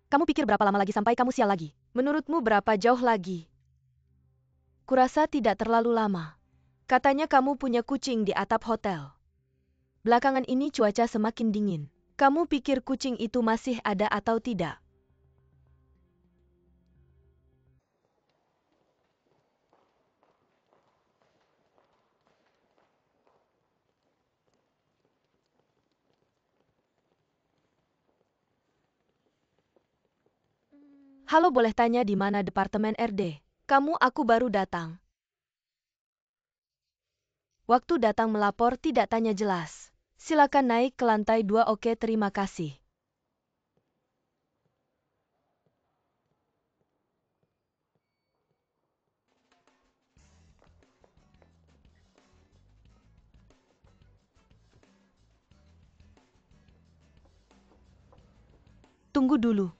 Kamu pikir berapa lama lagi sampai kamu sial lagi? Menurutmu berapa jauh lagi? Kurasa tidak terlalu lama. Katanya kamu punya kucing di atap hotel. Belakangan ini cuaca semakin dingin. Kamu pikir kucing itu masih ada atau tidak? Halo, boleh tanya di mana Departemen RD? Aku baru datang. Waktu datang melapor tidak tanya jelas. Silakan naik ke lantai 2. Oke, terima kasih. Tunggu dulu.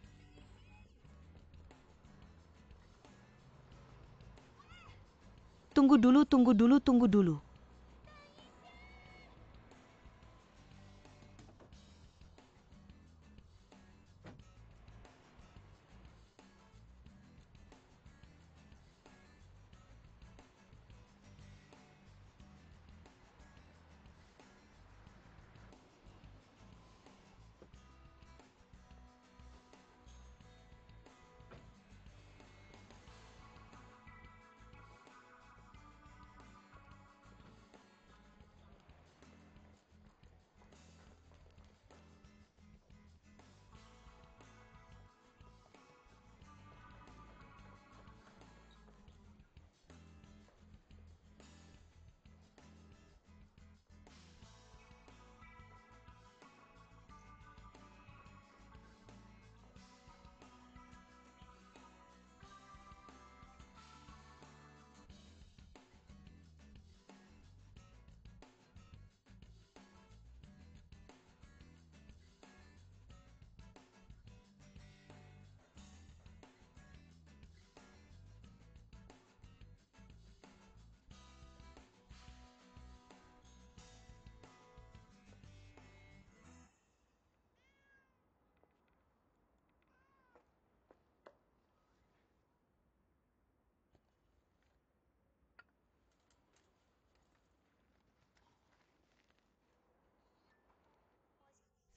Tunggu dulu.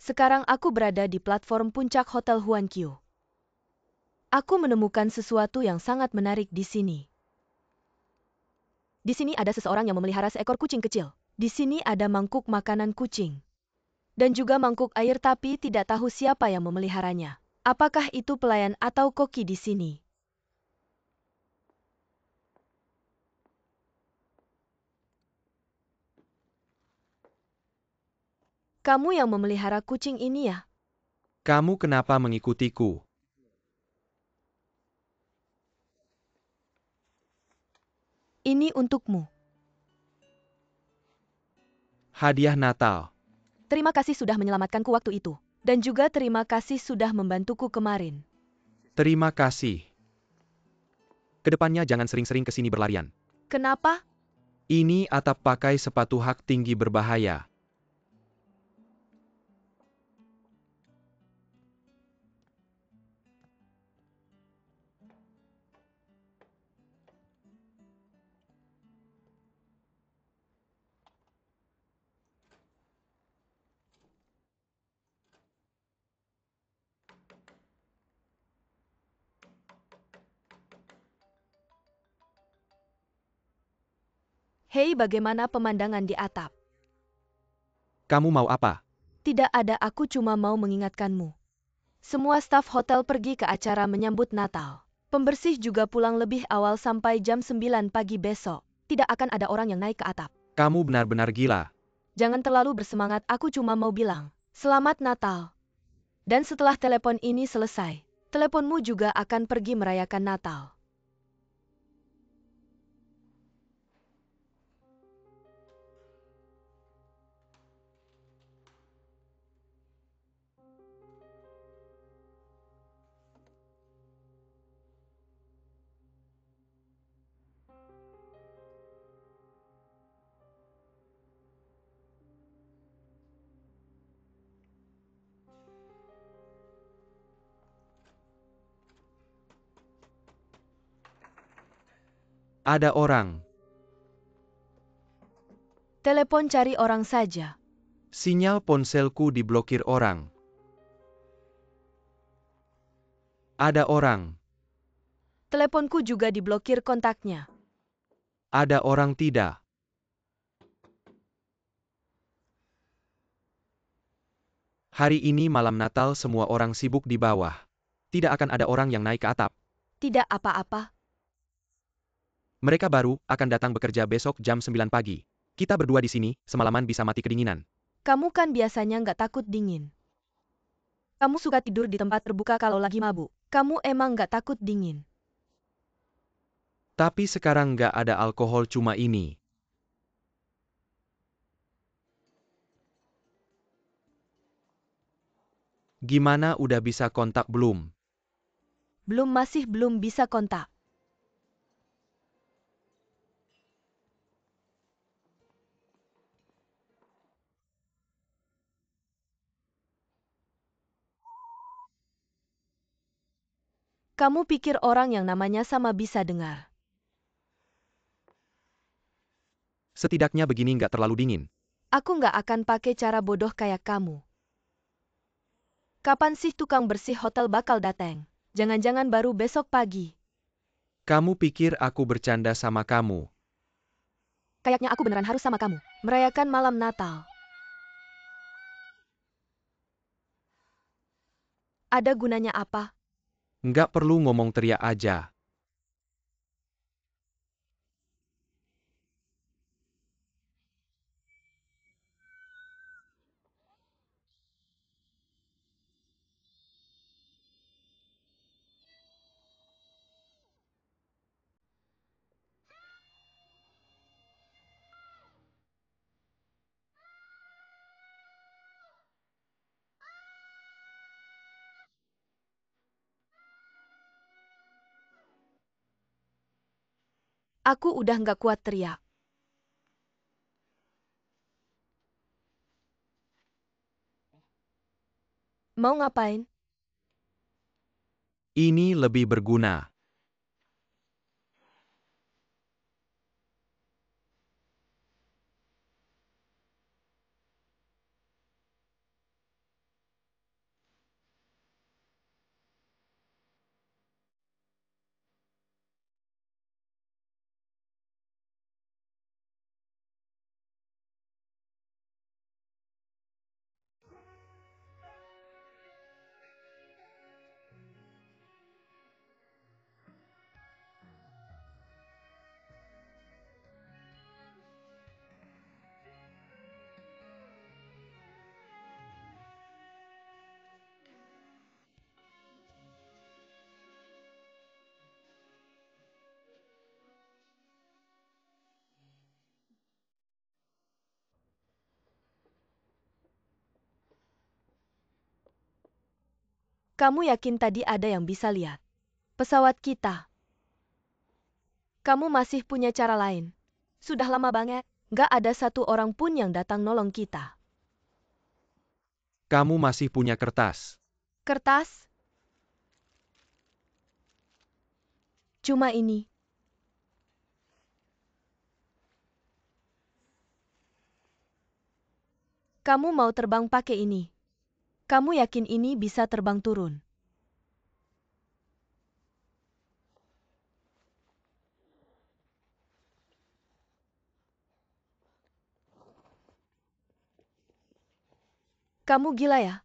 Sekarang aku berada di platform puncak Hotel Huankyu. Aku menemukan sesuatu yang sangat menarik di sini. Di sini ada seseorang yang memelihara seekor kucing kecil. Di sini ada mangkuk makanan kucing. Dan juga mangkuk air, tapi tidak tahu siapa yang memeliharanya. Apakah itu pelayan atau koki di sini? Kamu yang memelihara kucing ini ya? Kamu kenapa mengikutiku? Ini untukmu. Hadiah Natal. Terima kasih sudah menyelamatkanku waktu itu. Dan juga terima kasih sudah membantuku kemarin. Terima kasih. Kedepannya jangan sering-sering ke sini berlarian. Kenapa? Ini atap pakai sepatu hak tinggi berbahaya. Hei, bagaimana pemandangan di atap? Kamu mau apa? Tidak ada, aku cuma mau mengingatkanmu. Semua staf hotel pergi ke acara menyambut Natal. Pembersih juga pulang lebih awal sampai jam 9 pagi besok. Tidak akan ada orang yang naik ke atap. Kamu benar-benar gila. Jangan terlalu bersemangat, aku cuma mau bilang, Selamat Natal. Dan setelah telepon ini selesai, teleponmu juga akan pergi merayakan Natal. Ada orang. Telepon cari orang saja. Sinyal ponselku diblokir orang. Ada orang. Teleponku juga diblokir kontaknya. Ada orang tidak. Hari ini malam Natal semua orang sibuk di bawah. Tidak akan ada orang yang naik ke atap. Tidak apa-apa. Mereka baru akan datang bekerja besok jam 9 pagi. Kita berdua di sini, semalaman bisa mati kedinginan. Kamu kan biasanya nggak takut dingin. Kamu suka tidur di tempat terbuka kalau lagi mabuk. Kamu emang nggak takut dingin. Tapi sekarang nggak ada alkohol cuma ini. Gimana udah bisa kontak belum? Masih belum bisa kontak. Kamu pikir orang yang namanya sama bisa dengar? Setidaknya begini nggak terlalu dingin. Aku nggak akan pakai cara bodoh kayak kamu. Kapan sih tukang bersih hotel bakal datang? Jangan-jangan baru besok pagi. Kamu pikir aku bercanda sama kamu? Kayaknya aku beneran harus sama kamu. Merayakan malam Natal. Ada gunanya apa? Nggak perlu ngomong teriak aja. Aku udah nggak kuat teriak. Mau ngapain? Ini lebih berguna. Kamu yakin tadi ada yang bisa lihat? Pesawat kita. Kamu masih punya cara lain. Sudah lama banget, nggak ada satu orang pun yang datang nolong kita. Kamu masih punya kertas. Kertas? Cuma ini. Kamu mau terbang pakai ini? Kamu yakin ini bisa terbang turun? Kamu gila ya?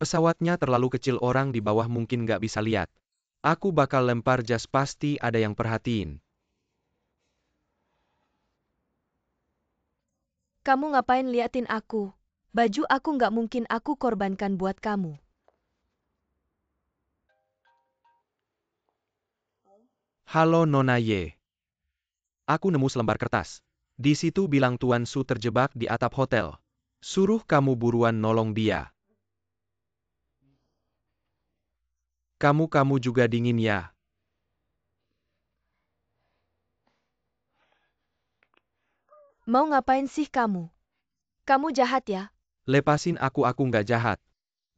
Pesawatnya terlalu kecil orang di bawah mungkin nggak bisa lihat. Aku bakal lempar jas pasti ada yang perhatiin. Kamu ngapain liatin aku? Baju aku nggak mungkin aku korbankan buat kamu. Halo Nona Ye. Aku nemu selembar kertas. Di situ bilang Tuan Su terjebak di atap hotel. Suruh kamu buruan nolong dia. Kamu juga dingin ya. Mau ngapain sih kamu? Kamu jahat ya? Lepasin aku nggak jahat.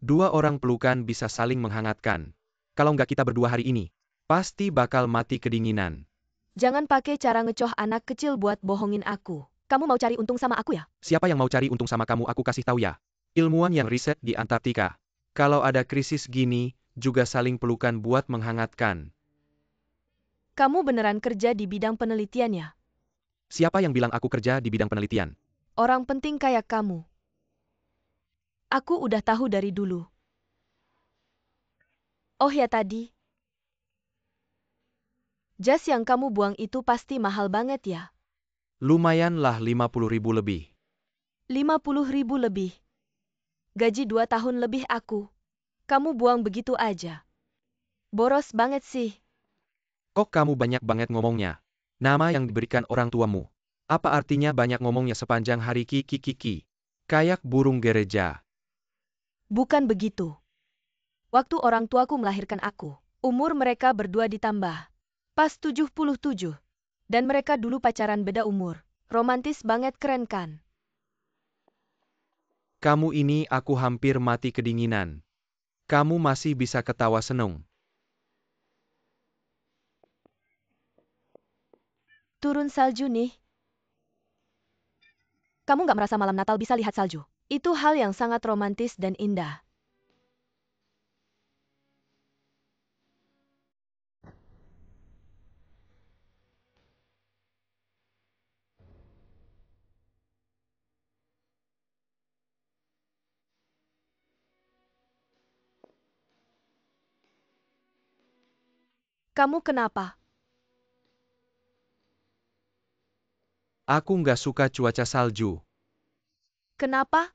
Dua orang pelukan bisa saling menghangatkan. Kalau nggak kita berdua hari ini, Pasti bakal mati kedinginan. Jangan pakai cara ngecoh anak kecil buat bohongin aku. Kamu mau cari untung sama aku ya? Siapa yang mau cari untung sama kamu aku kasih tahu ya. Ilmuwan yang riset di Antartika. Kalau ada krisis gini, juga saling pelukan buat menghangatkan. Kamu beneran kerja di bidang penelitian ya? Siapa yang bilang aku kerja di bidang penelitian? Orang penting kayak kamu. Aku udah tahu dari dulu. Oh ya tadi. Jas yang kamu buang itu pasti mahal banget ya? Lumayan lah 50.000 lebih. 50.000 lebih. Gaji 2 tahun lebih aku. Kamu buang begitu aja. Boros banget sih. Kok kamu banyak banget ngomongnya? Nama yang diberikan orang tuamu. Apa artinya banyak ngomongnya sepanjang hari kiki? Kayak burung gereja. Bukan begitu. Waktu orang tuaku melahirkan aku, umur mereka berdua ditambah. Pas 77. Dan mereka dulu pacaran beda umur. Romantis banget, keren kan? Kamu ini aku hampir mati kedinginan. Kamu masih bisa ketawa seneng. Turun salju nih. Kamu nggak merasa malam Natal bisa lihat salju? Itu hal yang sangat romantis dan indah. Kamu kenapa? Aku nggak suka cuaca salju. Kenapa?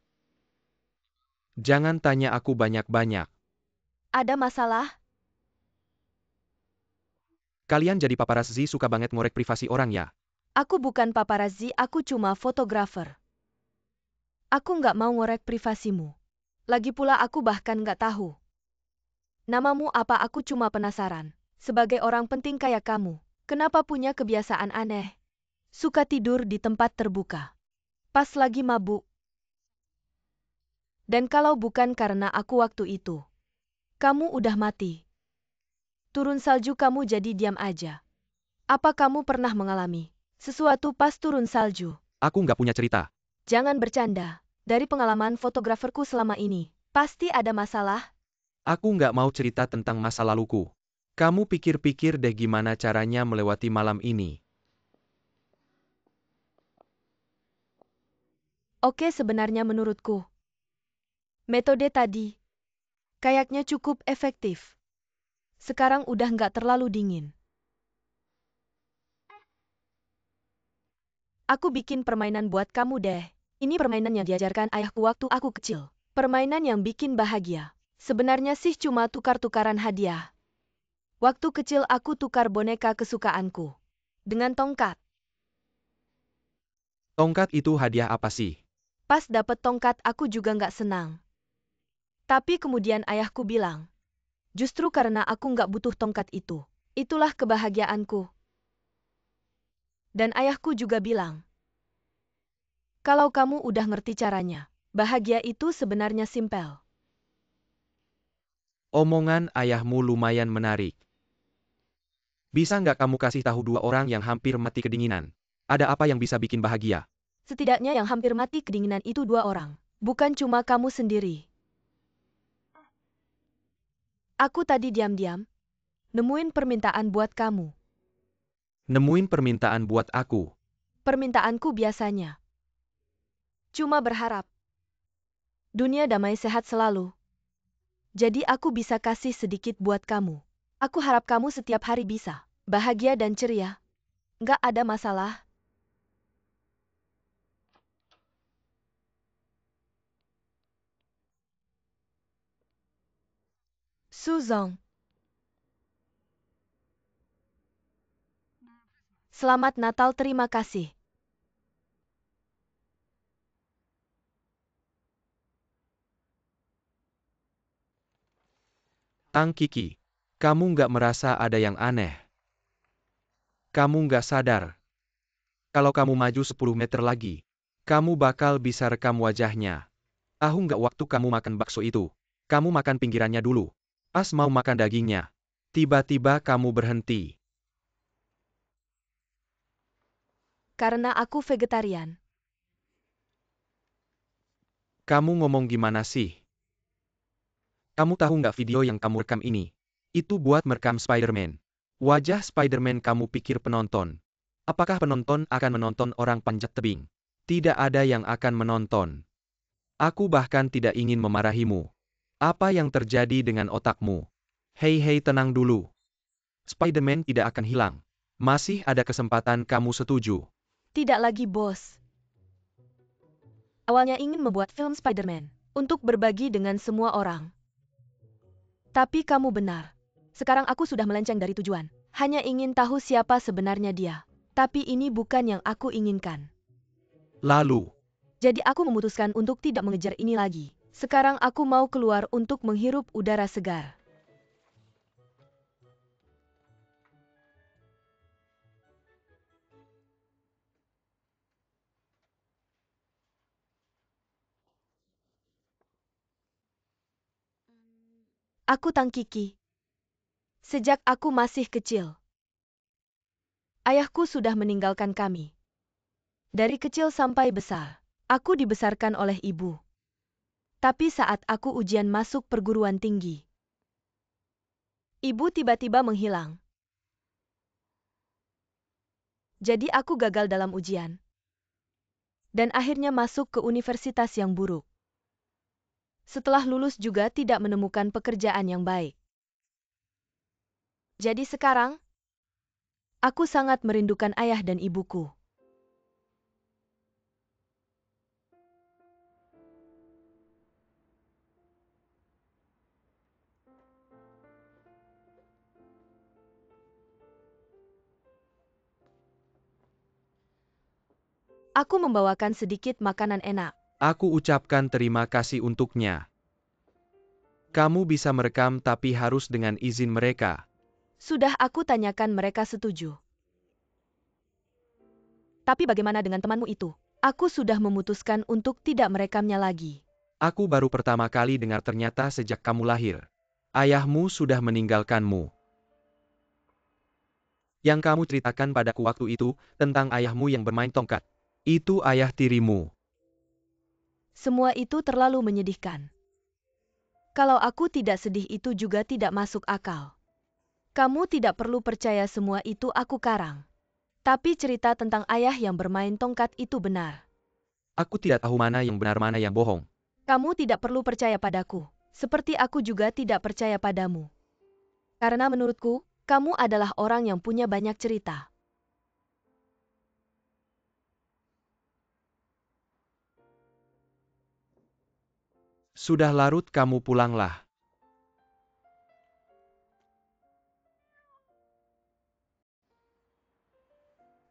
Jangan tanya aku banyak-banyak. Ada masalah? Kalian jadi paparazzi suka banget ngorek privasi orang ya? Aku bukan paparazzi, aku cuma fotografer. Aku nggak mau ngorek privasimu. Lagi pula aku bahkan nggak tahu. Namamu apa, aku cuma penasaran. Sebagai orang penting kayak kamu, kenapa punya kebiasaan aneh? Suka tidur di tempat terbuka. Pas lagi mabuk. Dan kalau bukan karena aku waktu itu, kamu udah mati. Turun salju kamu jadi diam aja. Apa kamu pernah mengalami sesuatu pas turun salju? Aku nggak punya cerita. Jangan bercanda. Dari pengalaman fotograferku selama ini, pasti ada masalah. Aku nggak mau cerita tentang masa laluku. Kamu pikir-pikir deh gimana caranya melewati malam ini. Oke, sebenarnya menurutku, metode tadi kayaknya cukup efektif. Sekarang udah nggak terlalu dingin. Aku bikin permainan buat kamu deh. Ini permainan yang diajarkan ayahku waktu aku kecil. Permainan yang bikin bahagia. Sebenarnya sih cuma tukar-tukaran hadiah. Waktu kecil aku tukar boneka kesukaanku dengan tongkat. Tongkat itu hadiah apa sih? Pas dapet tongkat aku juga nggak senang. Tapi kemudian ayahku bilang, justru karena aku nggak butuh tongkat itu. Itulah kebahagiaanku. Dan ayahku juga bilang, kalau kamu udah ngerti caranya, bahagia itu sebenarnya simpel. Omongan ayahmu lumayan menarik. Bisa nggak kamu kasih tahu 2 orang yang hampir mati kedinginan? Ada apa yang bisa bikin bahagia? Setidaknya yang hampir mati kedinginan itu 2 orang. Bukan cuma kamu sendiri. Aku tadi diam-diam nemuin permintaan buat kamu. Nemuin permintaan buat aku. Permintaanku biasanya cuma berharap dunia damai sehat selalu. Jadi aku bisa kasih sedikit buat kamu. Aku harap kamu setiap hari bisa bahagia dan ceria. Nggak ada masalah. Suzong. Selamat Natal, terima kasih. Tang Kiki, kamu nggak merasa ada yang aneh? Kamu nggak sadar? Kalau kamu maju 10 meter lagi, kamu bakal bisa rekam wajahnya. Tahu nggak waktu kamu makan bakso itu? Kamu makan pinggirannya dulu. Pas mau makan dagingnya. Tiba-tiba kamu berhenti. Karena aku vegetarian. Kamu ngomong gimana sih? Kamu tahu nggak video yang kamu rekam ini? Itu buat merekam Spider-Man. Wajah Spider-Man kamu pikir penonton. Apakah penonton akan menonton orang panjat tebing? Tidak ada yang akan menonton. Aku bahkan tidak ingin memarahimu. Apa yang terjadi dengan otakmu? Hei tenang dulu. Spider-Man tidak akan hilang. Masih ada kesempatan kamu setuju. Tidak lagi, bos. Awalnya ingin membuat film Spider-Man untuk berbagi dengan semua orang. Tapi kamu benar. Sekarang aku sudah melenceng dari tujuan. Hanya ingin tahu siapa sebenarnya dia. Tapi ini bukan yang aku inginkan. Lalu, Jadi aku memutuskan untuk tidak mengejar ini lagi. Sekarang aku mau keluar untuk menghirup udara segar. Aku Tang Kiki. Sejak aku masih kecil, ayahku sudah meninggalkan kami. Dari kecil sampai besar, aku dibesarkan oleh ibu. Tapi saat aku ujian masuk perguruan tinggi, ibu tiba-tiba menghilang. Jadi aku gagal dalam ujian. Dan akhirnya masuk ke universitas yang buruk. Setelah lulus juga tidak menemukan pekerjaan yang baik. Jadi sekarang, aku sangat merindukan ayah dan ibuku. Aku membawakan sedikit makanan enak. aku ucapkan terima kasih untuknya. Kamu bisa merekam tapi harus dengan izin mereka. Sudah aku tanyakan mereka setuju. Tapi bagaimana dengan temanmu itu? Aku sudah memutuskan untuk tidak merekamnya lagi. Aku baru pertama kali dengar ternyata sejak kamu lahir. Ayahmu sudah meninggalkanmu. Yang kamu ceritakan padaku waktu itu, tentang ayahmu yang bermain tongkat. Itu ayah tirimu. Semua itu terlalu menyedihkan. Kalau aku tidak sedih itu juga tidak masuk akal. Kamu tidak perlu percaya semua itu aku karang. Tapi cerita tentang ayah yang bermain tongkat itu benar. Aku tidak tahu mana yang benar mana yang bohong. Kamu tidak perlu percaya padaku. Seperti aku juga tidak percaya padamu. Karena menurutku, kamu adalah orang yang punya banyak cerita. Sudah larut kamu pulanglah.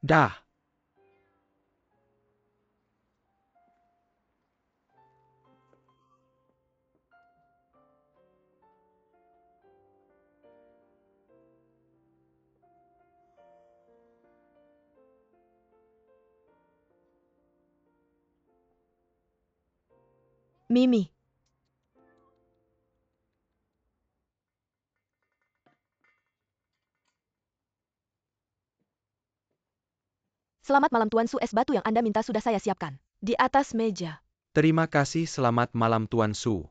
Dah. Mimi. Selamat malam Tuan Su, es batu yang Anda minta sudah saya siapkan. Di atas meja. Terima kasih, selamat malam Tuan Su.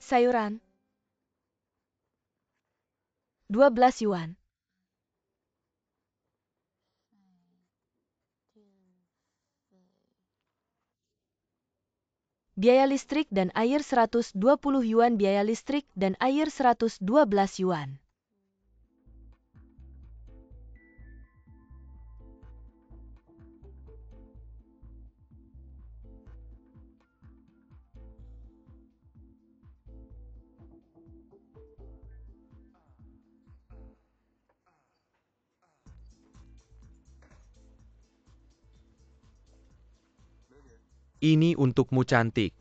Sayuran. 12 yuan. Biaya listrik dan air 120 yuan. Biaya listrik dan air 112 yuan. Ini untukmu cantik.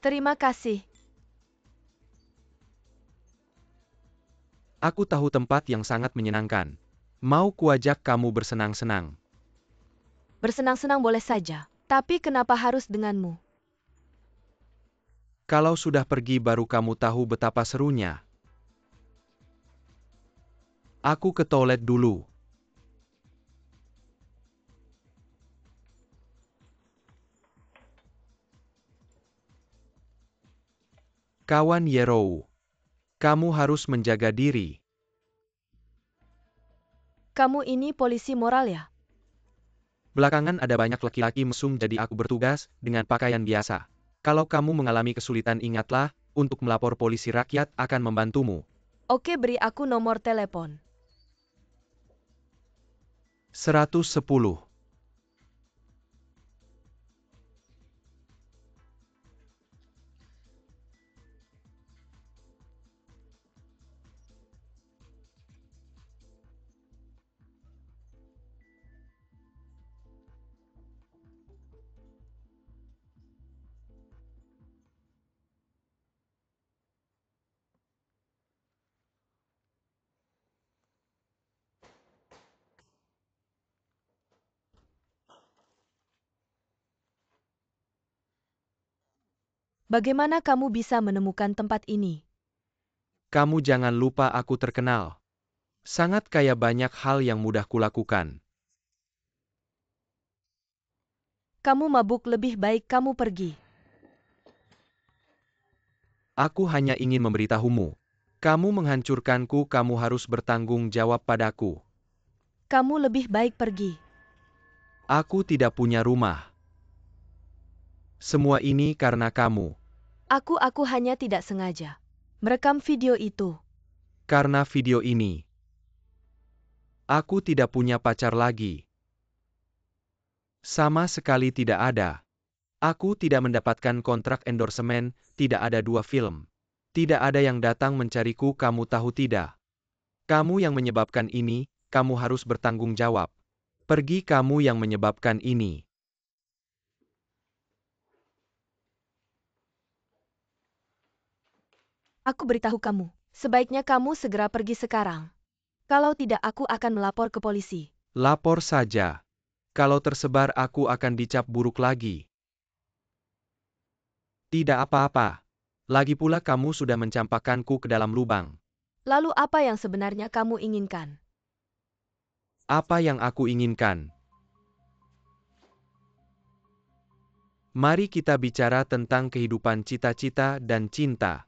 Terima kasih. Aku tahu tempat yang sangat menyenangkan. Mau kuajak kamu bersenang-senang. Bersenang-senang boleh saja, tapi kenapa harus denganmu? Kalau sudah pergi baru kamu tahu betapa serunya. Aku ke toilet dulu. Kawan Yerou, kamu harus menjaga diri. Kamu ini polisi moral ya? Belakangan ada banyak laki-laki mesum jadi aku bertugas dengan pakaian biasa. Kalau kamu mengalami kesulitan ingatlah, untuk melapor polisi rakyat akan membantumu. Oke, beri aku nomor telepon. 110. Bagaimana kamu bisa menemukan tempat ini? Kamu jangan lupa aku terkenal. Sangat kaya, banyak hal yang mudah kulakukan. Kamu mabuk, lebih baik kamu pergi. Aku hanya ingin memberitahumu. Kamu menghancurkanku, kamu harus bertanggung jawab padaku. Kamu lebih baik pergi. Aku tidak punya rumah. Semua ini karena kamu. Aku hanya tidak sengaja merekam video itu. Karena video ini. Aku tidak punya pacar lagi. Sama sekali tidak ada. Aku tidak mendapatkan kontrak endorsemen, tidak ada 2 film. Tidak ada yang datang mencariku, kamu tahu tidak? Kamu yang menyebabkan ini, kamu harus bertanggung jawab. Pergi, kamu yang menyebabkan ini. Aku beritahu kamu, sebaiknya kamu segera pergi sekarang. Kalau tidak, aku akan melapor ke polisi. Lapor saja. Kalau tersebar aku akan dicap buruk lagi. Tidak apa-apa. Lagi pula kamu sudah mencampakkanku ke dalam lubang. Lalu apa yang sebenarnya kamu inginkan? Apa yang aku inginkan? Mari kita bicara tentang kehidupan, cita-cita, dan cinta.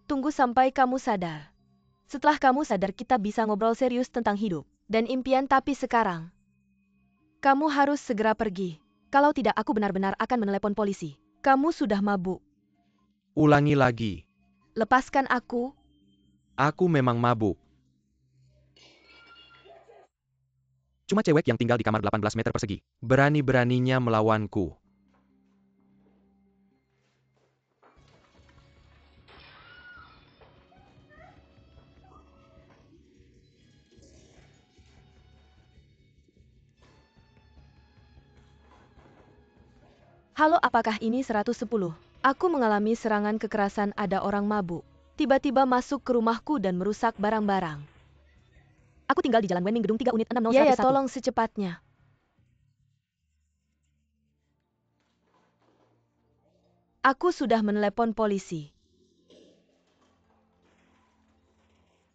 Tunggu sampai kamu sadar. Setelah kamu sadar kita bisa ngobrol serius tentang hidup dan impian, tapi sekarang kamu harus segera pergi. Kalau tidak, aku benar-benar akan menelepon polisi. Kamu sudah mabuk. Ulangi lagi. Lepaskan aku. Aku memang mabuk. Cuma cewek yang tinggal di kamar 18 meter persegi. Berani-beraninya melawanku. Halo, apakah ini 110? Aku mengalami serangan kekerasan, ada orang mabuk. Tiba-tiba masuk ke rumahku dan merusak barang-barang. Aku tinggal di Jalan Wenning, Gedung 3, Unit 60101. Ya, tolong secepatnya. Aku sudah menelepon polisi.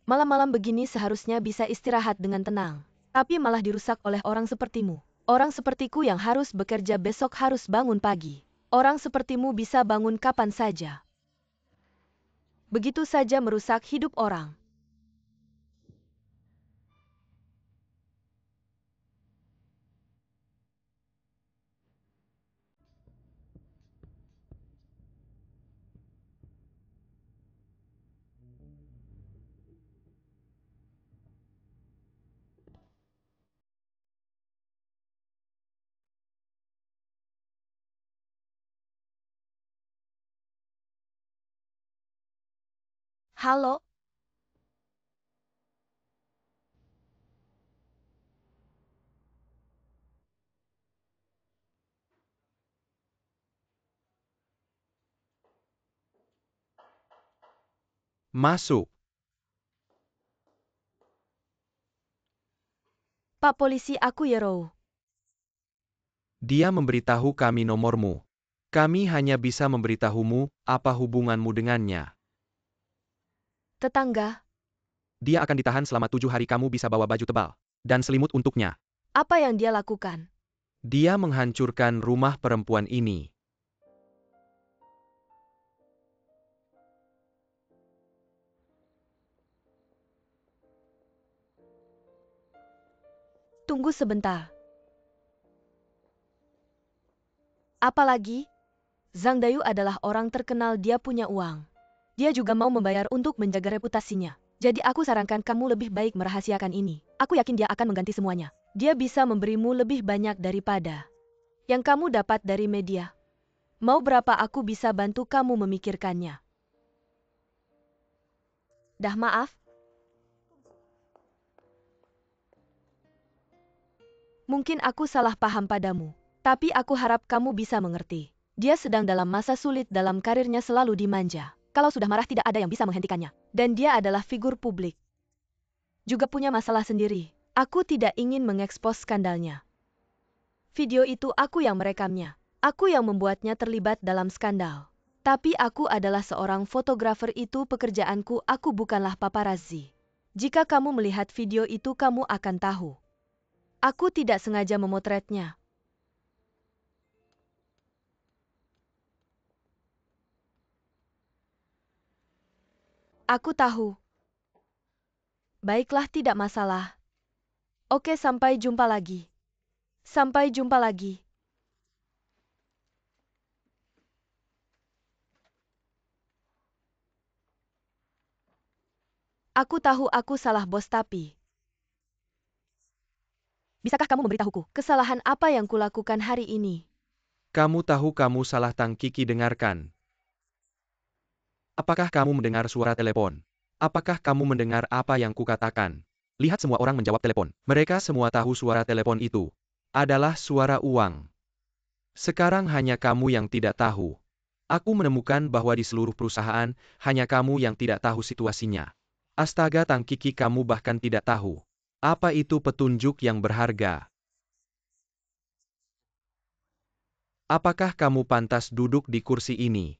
Malam-malam begini seharusnya bisa istirahat dengan tenang. Tapi malah dirusak oleh orang sepertimu. Orang sepertiku yang harus bekerja besok harus bangun pagi. Orang sepertimu bisa bangun kapan saja. Begitu saja merusak hidup orang. Halo? Masuk. Pak polisi, aku Yero. Dia memberitahu kami nomormu. Kami hanya bisa memberitahumu apa hubunganmu dengannya. Tetangga, Dia akan ditahan selama 7 hari. Kamu bisa bawa baju tebal dan selimut untuknya. apa yang dia lakukan? Dia menghancurkan rumah perempuan ini. Tunggu sebentar. Apalagi, Zhang Dayu adalah orang terkenal, dia punya uang. Dia juga mau membayar untuk menjaga reputasinya. Jadi aku sarankan kamu lebih baik merahasiakan ini. Aku yakin dia akan mengganti semuanya. Dia bisa memberimu lebih banyak daripada yang kamu dapat dari media. Mau berapa aku bisa bantu kamu memikirkannya. Dah maaf? Mungkin aku salah paham padamu. Tapi aku harap kamu bisa mengerti. Dia sedang dalam masa sulit dalam karirnya, selalu dimanja. Kalau sudah marah tidak ada yang bisa menghentikannya. Dan dia adalah figur publik. Juga punya masalah sendiri. Aku tidak ingin mengekspos skandalnya. Video itu aku yang merekamnya. Aku yang membuatnya terlibat dalam skandal. Tapi aku adalah seorang fotografer, itu pekerjaanku, aku bukanlah paparazzi. Jika kamu melihat video itu kamu akan tahu. Aku tidak sengaja memotretnya. Aku tahu. Baiklah, tidak masalah. Oke, sampai jumpa lagi. Sampai jumpa lagi. Aku tahu aku salah bos, tapi bisakah kamu memberitahuku kesalahan apa yang kulakukan hari ini? Kamu tahu kamu salah. Tang Kiki, dengarkan. Apakah kamu mendengar suara telepon? Apakah kamu mendengar apa yang kukatakan? Lihat, semua orang menjawab telepon. Mereka semua tahu suara telepon itu adalah suara uang. Sekarang hanya kamu yang tidak tahu. Aku menemukan bahwa di seluruh perusahaan, hanya kamu yang tidak tahu situasinya. Astaga, Tang Kiki, kamu bahkan tidak tahu. Apa itu petunjuk yang berharga? Apakah kamu pantas duduk di kursi ini?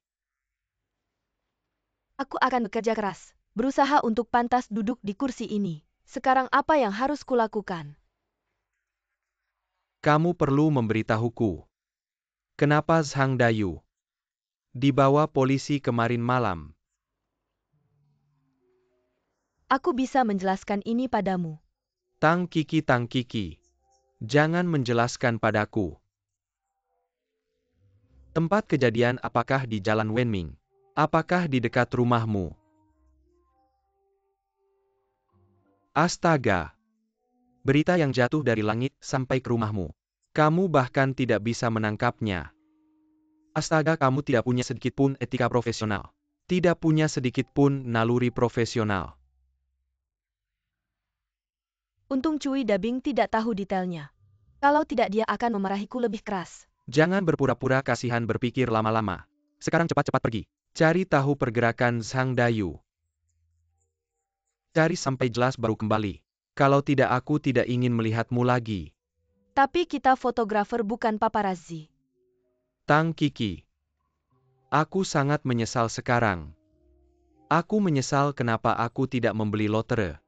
Aku akan bekerja keras, berusaha untuk pantas duduk di kursi ini. Sekarang apa yang harus kulakukan? Kamu perlu memberitahuku. Kenapa Zhang Dayu dibawa polisi kemarin malam? Aku bisa menjelaskan ini padamu. Tang Kiki, jangan menjelaskan padaku. Tempat kejadian apakah di Jalan Wenming? Apakah di dekat rumahmu? Astaga! Berita yang jatuh dari langit sampai ke rumahmu. Kamu bahkan tidak bisa menangkapnya. Astaga, kamu tidak punya sedikit pun etika profesional. Tidak punya sedikit pun naluri profesional. Untung Cui Dabing tidak tahu detailnya. Kalau tidak dia akan memarahiku lebih keras. Jangan berpura-pura kasihan, berpikir lama-lama. Sekarang cepat-cepat pergi. Cari tahu pergerakan Zhang Dayu. Cari sampai jelas baru kembali. Kalau tidak, aku tidak ingin melihatmu lagi. Tapi kita fotografer, bukan paparazzi. Tang Kiki. Aku sangat menyesal sekarang. Aku menyesal kenapa aku tidak membeli lotre.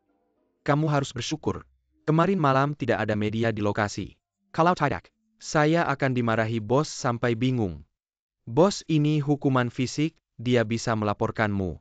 Kamu harus bersyukur. Kemarin malam tidak ada media di lokasi. Kalau tidak, saya akan dimarahi bos sampai bingung. Bos ini hukuman fisik, dia bisa melaporkanmu.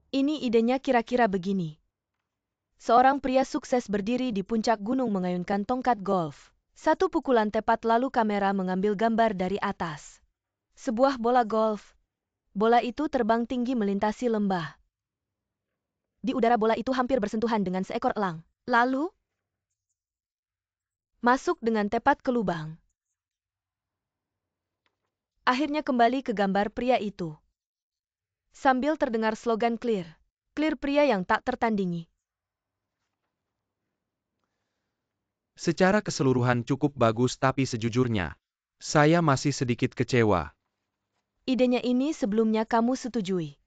Ini idenya kira-kira begini. Seorang pria sukses berdiri di puncak gunung mengayunkan tongkat golf. Satu pukulan tepat lalu kamera mengambil gambar dari atas. Sebuah bola golf. Bola itu terbang tinggi melintasi lembah. Di udara bola itu hampir bersentuhan dengan seekor elang. Lalu, masuk dengan tepat ke lubang. Akhirnya kembali ke gambar pria itu. Sambil terdengar slogan clear. Clear pria yang tak tertandingi. Secara keseluruhan cukup bagus tapi sejujurnya, saya masih sedikit kecewa. Idenya ini sebelumnya kamu setujui.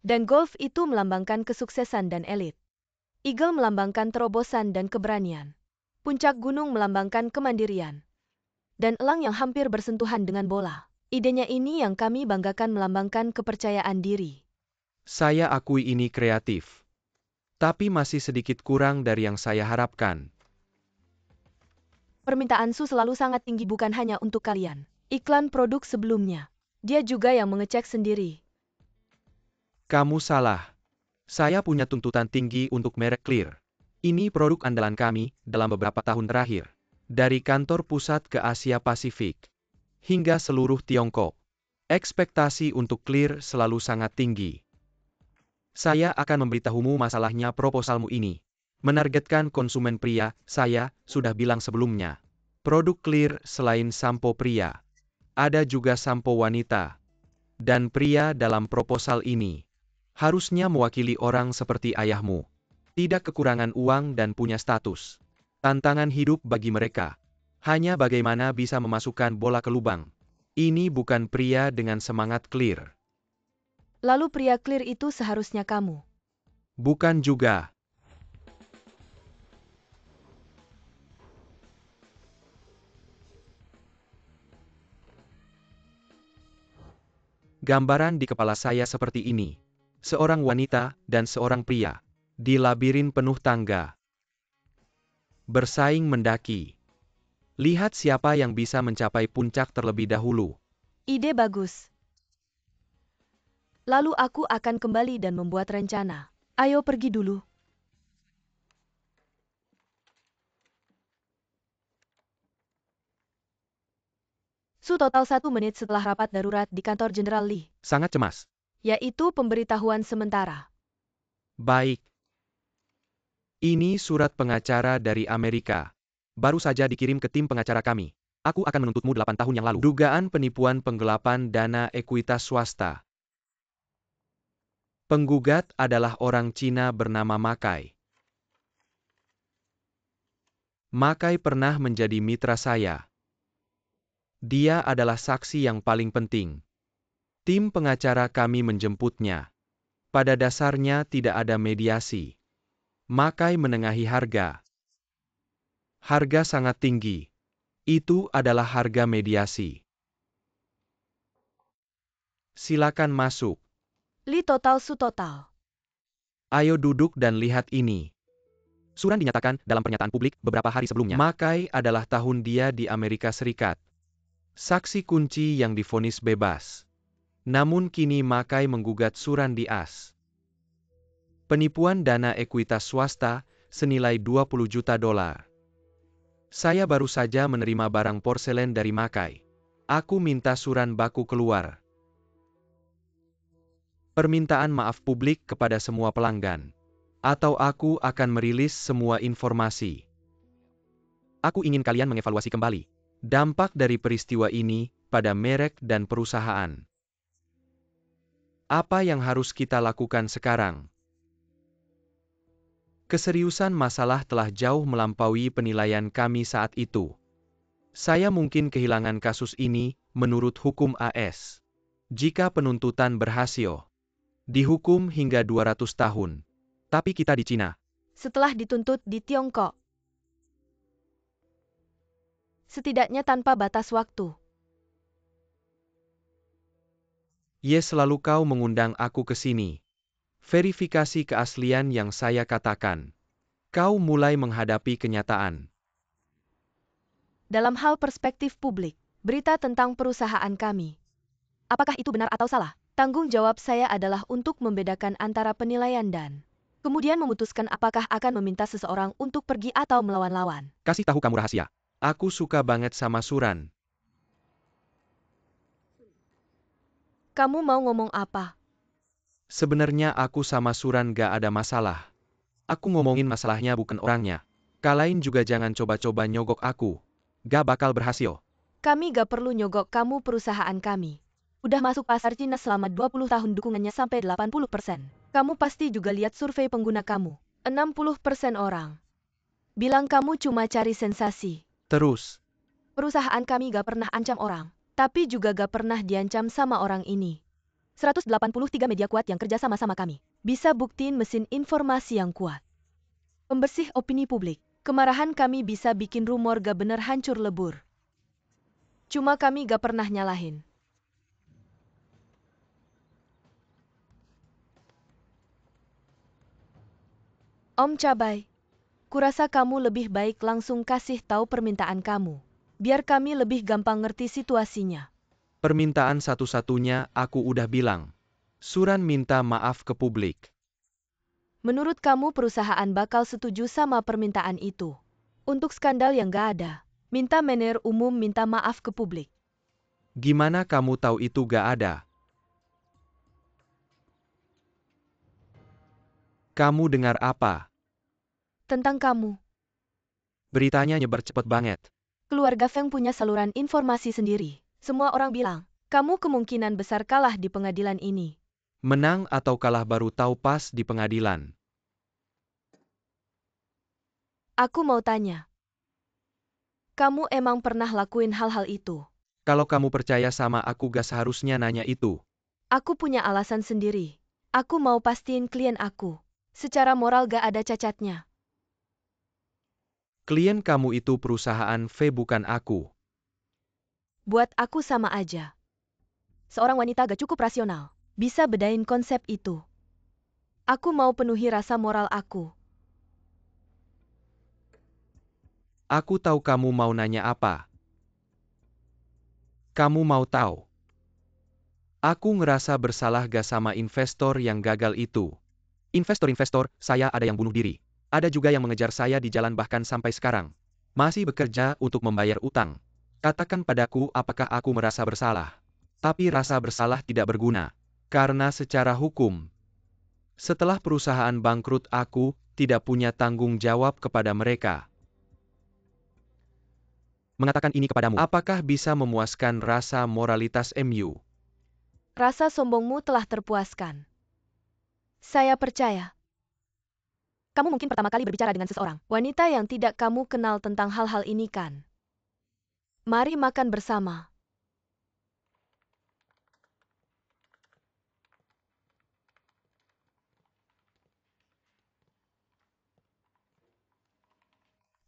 Dan golf itu melambangkan kesuksesan dan elit. Eagle melambangkan terobosan dan keberanian. Puncak gunung melambangkan kemandirian. Dan elang yang hampir bersentuhan dengan bola. Idenya ini yang kami banggakan melambangkan kepercayaan diri. Saya akui ini kreatif. Tapi masih sedikit kurang dari yang saya harapkan. Permintaan Su selalu sangat tinggi bukan hanya untuk kalian. Iklan produk sebelumnya. Dia juga yang mengecek sendiri. Kamu salah. Saya punya tuntutan tinggi untuk merek Clear. Ini produk andalan kami dalam beberapa tahun terakhir. Dari kantor pusat ke Asia Pasifik. Hingga seluruh Tiongkok. Ekspektasi untuk Clear selalu sangat tinggi. Saya akan memberitahumu masalahnya proposalmu ini. Menargetkan konsumen pria, saya sudah bilang sebelumnya. Produk Clear selain sampo pria. Ada juga sampo wanita. Dan pria dalam proposal ini. Harusnya mewakili orang seperti ayahmu. Tidak kekurangan uang dan punya status. Tantangan hidup bagi mereka. Hanya bagaimana bisa memasukkan bola ke lubang. Ini bukan pria dengan semangat Clear. Lalu pria Clear itu seharusnya kamu. Bukan juga. Gambaran di kepala saya seperti ini. Seorang wanita dan seorang pria. Di labirin penuh tangga. Bersaing mendaki. Lihat siapa yang bisa mencapai puncak terlebih dahulu. Ide bagus. Lalu aku akan kembali dan membuat rencana. Ayo pergi dulu. Su total 1 menit setelah rapat darurat di kantor Jenderal Lee. Sangat cemas. Yaitu pemberitahuan sementara. Baik. Ini surat pengacara dari Amerika. Baru saja dikirim ke tim pengacara kami. Aku akan menuntutmu 8 tahun yang lalu. Dugaan penipuan penggelapan dana ekuitas swasta. Penggugat adalah orang Cina bernama Makai. Makai pernah menjadi mitra saya. Dia adalah saksi yang paling penting. Tim pengacara kami menjemputnya. Pada dasarnya tidak ada mediasi. Makai menengahi harga. Harga sangat tinggi. Itu adalah harga mediasi. Silakan masuk. Lee total Su total. Ayo duduk dan lihat ini. Suran dinyatakan dalam pernyataan publik beberapa hari sebelumnya. Makai adalah tahun dia di Amerika Serikat. Saksi kunci yang divonis bebas. Namun kini Makai menggugat Suran di AS. Penipuan dana ekuitas swasta senilai 20 juta dolar. Saya baru saja menerima barang porselen dari Makai. Aku minta Suran baku keluar. Permintaan maaf publik kepada semua pelanggan. Atau aku akan merilis semua informasi. Aku ingin kalian mengevaluasi kembali dampak dari peristiwa ini pada merek dan perusahaan. Apa yang harus kita lakukan sekarang? Keseriusan masalah telah jauh melampaui penilaian kami saat itu. Saya mungkin kehilangan kasus ini menurut hukum AS. Jika penuntutan berhasil, dihukum hingga 200 tahun. Tapi kita di Cina. Setelah dituntut di Tiongkok. Setidaknya tanpa batas waktu. Selalu kau mengundang aku ke sini. Verifikasi keaslian yang saya katakan. Kau mulai menghadapi kenyataan. Dalam hal perspektif publik, berita tentang perusahaan kami. Apakah itu benar atau salah? Tanggung jawab saya adalah untuk membedakan antara penilaian dan Kemudian memutuskan apakah akan meminta seseorang untuk pergi atau melawan-lawan. Kasih tahu kamu rahasia. Aku suka banget sama Suran. Kamu mau ngomong apa? Sebenarnya aku sama Suran gak ada masalah. Aku ngomongin masalahnya bukan orangnya. Kalian juga jangan coba-coba nyogok aku. Gak bakal berhasil. Kami gak perlu nyogok kamu perusahaan kami. Udah masuk pasar Cina selama 20 tahun dukungannya sampai 80%. Kamu pasti juga lihat survei pengguna kamu. 60% orang bilang kamu cuma cari sensasi. Terus, Perusahaan kami gak pernah ancam orang, tapi juga gak pernah diancam sama orang ini. 183 media kuat yang kerja sama-sama kami. Bisa buktiin mesin informasi yang kuat. Pembersih opini publik. Kemarahan kami bisa bikin rumor gak bener hancur lebur. Cuma kami gak pernah nyalahin. Om Cabai, kurasa kamu lebih baik langsung kasih tahu permintaan kamu. Biar kami lebih gampang ngerti situasinya. permintaan satu-satunya aku udah bilang. Suran minta maaf ke publik. Menurut kamu perusahaan bakal setuju sama permintaan itu? Untuk skandal yang gak ada, minta manajer umum minta maaf ke publik. Gimana kamu tahu itu gak ada? Kamu dengar apa? Tentang kamu, Beritanya nyebar cepet banget. keluarga Feng punya saluran informasi sendiri. Semua orang bilang, kamu kemungkinan besar kalah di pengadilan ini. Menang atau kalah baru tahu pas di pengadilan. Aku mau tanya. Kamu emang pernah lakuin hal-hal itu? Kalau kamu percaya sama aku gak seharusnya nanya itu. Aku punya alasan sendiri. Aku mau pastiin klien aku. Secara moral gak ada cacatnya. Klien kamu itu perusahaan V bukan aku. Buat aku sama aja. Seorang wanita gak cukup rasional. Bisa bedain konsep itu. Aku mau penuhi rasa moral aku. Aku tahu kamu mau nanya apa. Kamu mau tahu? Aku ngerasa bersalah gak sama investor yang gagal itu. Investor-investor, saya ada yang bunuh diri. Ada juga yang mengejar saya di jalan bahkan sampai sekarang. Masih bekerja untuk membayar utang. Katakan padaku apakah aku merasa bersalah. Tapi rasa bersalah tidak berguna. Karena secara hukum, setelah perusahaan bangkrut aku tidak punya tanggung jawab kepada mereka. Mengatakan ini kepadamu, apakah bisa memuaskan rasa moralitas MU? Rasa sombongmu telah terpuaskan. Saya percaya. Kamu mungkin pertama kali berbicara dengan seseorang, wanita yang tidak kamu kenal tentang hal-hal ini kan? Mari makan bersama.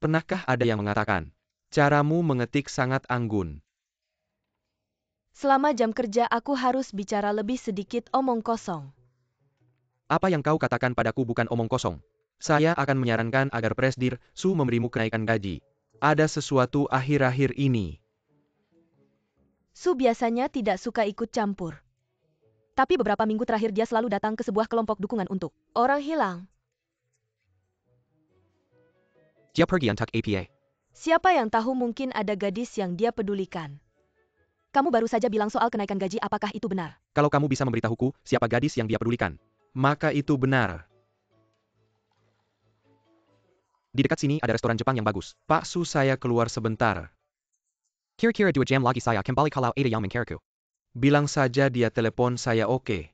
Pernahkah ada yang mengatakan, caramu mengetik sangat anggun? Selama jam kerja aku harus bicara lebih sedikit omong kosong. Apa yang kau katakan padaku bukan omong kosong. Saya akan menyarankan agar Presdir Su memberimu kenaikan gaji. Ada sesuatu akhir-akhir ini. Su biasanya tidak suka ikut campur. Tapi beberapa minggu terakhir dia selalu datang ke sebuah kelompok dukungan untuk orang hilang. Dia pergi untuk APA. Siapa yang tahu mungkin ada gadis yang dia pedulikan. Kamu baru saja bilang soal kenaikan gaji, apakah itu benar? Kalau kamu bisa memberitahuku siapa gadis yang dia pedulikan, maka itu benar. Di dekat sini ada restoran Jepang yang bagus. Pak Su, saya keluar sebentar. Kira-kira 2 jam lagi saya kembali kalau ada yang mencariku. Bilang saja dia telepon saya oke.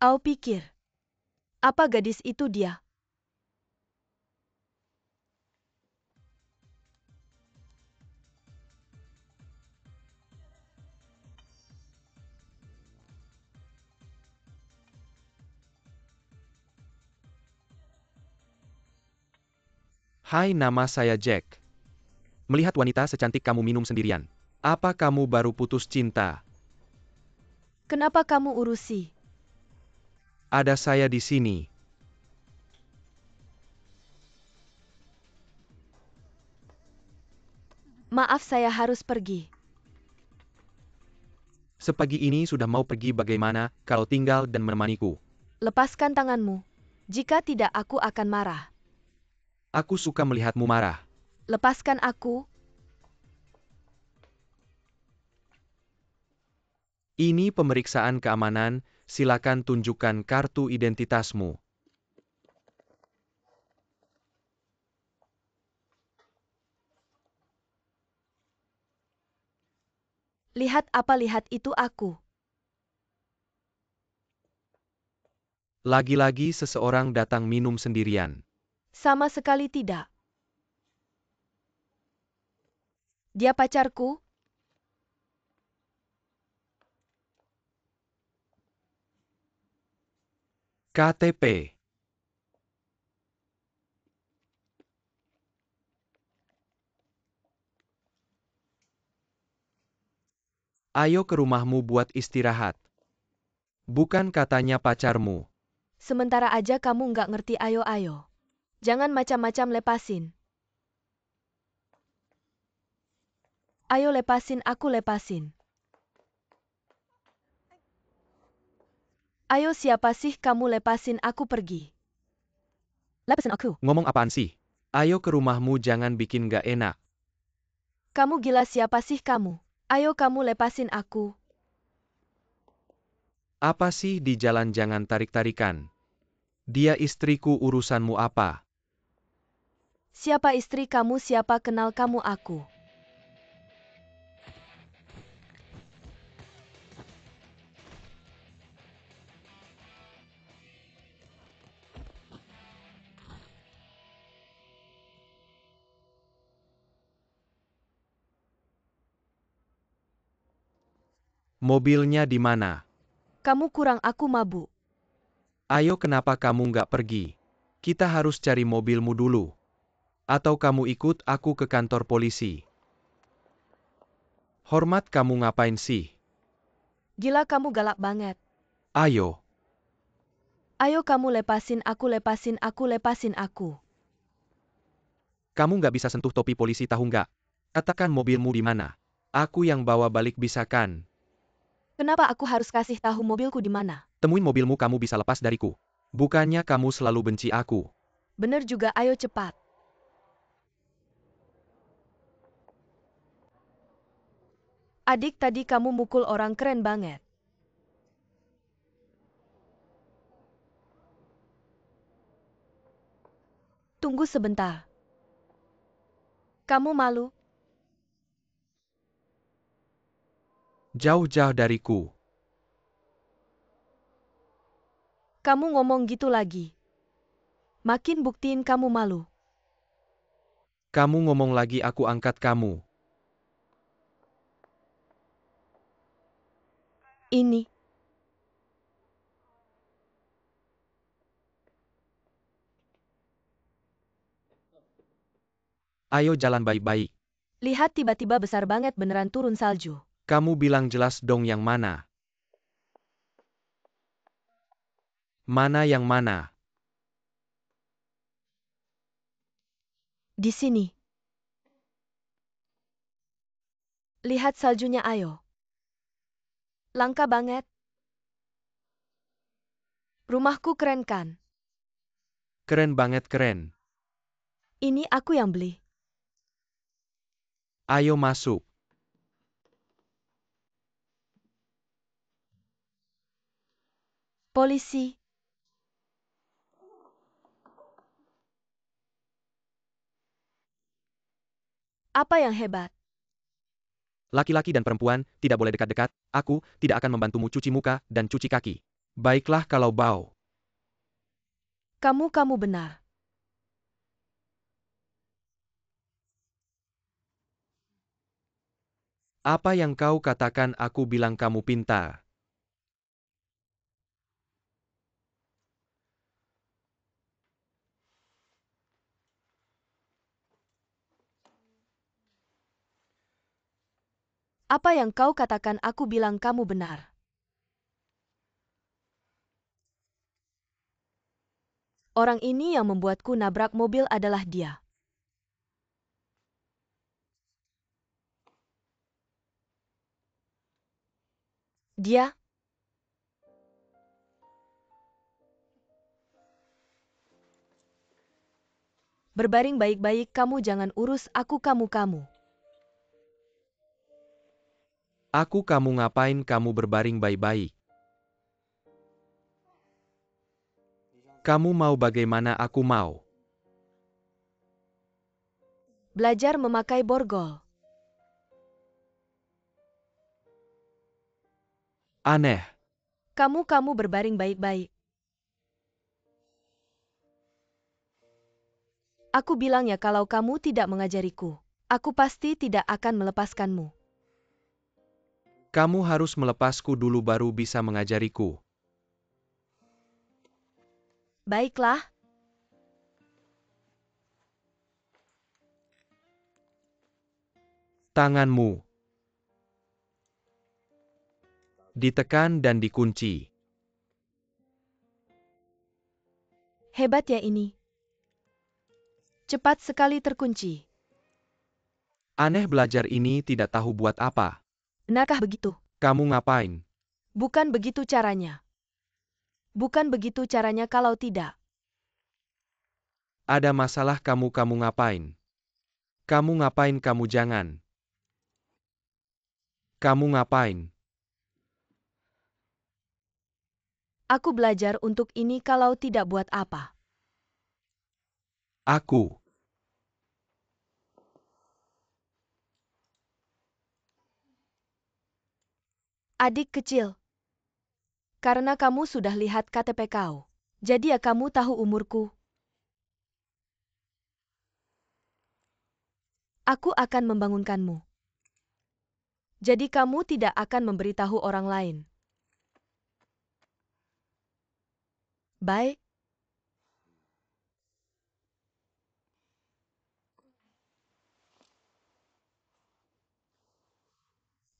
Au pikir. Apa gadis itu dia? Hai, nama saya Jack. Melihat wanita secantik kamu minum sendirian. Apa kamu baru putus cinta? Kenapa kamu urusi? Ada saya di sini. Maaf, saya harus pergi. Sepagi ini sudah mau pergi, bagaimana kalau tinggal dan menemaniku? Lepaskan tanganmu. Jika tidak, aku akan marah. Aku suka melihatmu marah. Lepaskan aku. Ini pemeriksaan keamanan, silakan tunjukkan kartu identitasmu. Lihat apa, lihat itu aku. Lagi-lagi seseorang datang minum sendirian. Sama sekali tidak. Dia pacarku? KTP. Ayo ke rumahmu buat istirahat. Bukan katanya pacarmu. Sementara aja kamu nggak ngerti, ayo-ayo. Jangan macam-macam, lepasin. Ayo lepasin, aku lepasin. Ayo, siapa sih kamu, lepasin aku, pergi. Lepasin aku. Ngomong apaan sih? Ayo ke rumahmu, jangan bikin gak enak. Kamu gila, siapa sih kamu? Ayo kamu lepasin aku. Apa sih di jalan, jangan tarik-tarikan. Dia istriku, urusanmu apa? Siapa istri kamu, siapa kenal kamu aku? Mobilnya di mana? Kamu kurang, aku mabuk. Ayo, kenapa kamu nggak pergi? Kita harus cari mobilmu dulu. Atau kamu ikut aku ke kantor polisi. Hormat, kamu ngapain sih? Gila, kamu galak banget. Ayo. Ayo kamu lepasin aku, lepasin aku, lepasin aku. Kamu nggak bisa sentuh topi polisi, tahu nggak? Katakan mobilmu di mana. Aku yang bawa balik, bisa kan? Kenapa aku harus kasih tahu mobilku di mana? Temuin mobilmu, kamu bisa lepas dariku. Bukannya kamu selalu benci aku. Bener juga, ayo cepat. Adik, tadi kamu mukul orang, keren banget. Tunggu sebentar. Kamu malu? Jauh-jauh dariku. Kamu ngomong gitu lagi. Makin buktiin kamu malu. Kamu ngomong lagi, aku angkat kamu. Ini. Ayo jalan baik-baik. Lihat, tiba-tiba besar banget, beneran turun salju. Kamu bilang jelas dong yang mana. Mana yang mana? Di sini. Lihat saljunya, ayo. Langka banget. Rumahku keren kan? Keren banget, keren. Ini aku yang beli. Ayo masuk. Polisi. Apa yang hebat? Laki-laki dan perempuan tidak boleh dekat-dekat. Aku tidak akan membantumu cuci muka dan cuci kaki. Baiklah kalau bau. Kamu benar. Apa yang kau katakan, aku bilang kamu pintar. Apa yang kau katakan, aku bilang kamu benar. Orang ini yang membuatku nabrak mobil adalah dia. Dia berbaring baik-baik, kamu jangan urus aku kamu. Aku kamu ngapain kamu berbaring baik-baik? Kamu mau bagaimana aku mau? Belajar memakai borgol. Aneh. Kamu berbaring baik-baik. Aku bilang ya kalau kamu tidak mengajariku, aku pasti tidak akan melepaskanmu. Kamu harus melepasku dulu baru bisa mengajariku. Baiklah. Tanganmu ditekan dan dikunci. Hebat ya ini. Cepat sekali terkunci. Aneh, belajar ini tidak tahu buat apa. Benarkah begitu? Kamu ngapain? Bukan begitu caranya. Bukan begitu caranya kalau tidak. Ada masalah kamu ngapain? Kamu ngapain kamu jangan. Kamu ngapain? Aku belajar untuk ini kalau tidak buat apa. Aku. Adik kecil. Karena kamu sudah lihat KTP kau. Jadi ya kamu tahu umurku. Aku akan membangunkanmu. Jadi kamu tidak akan memberitahu orang lain. Baik.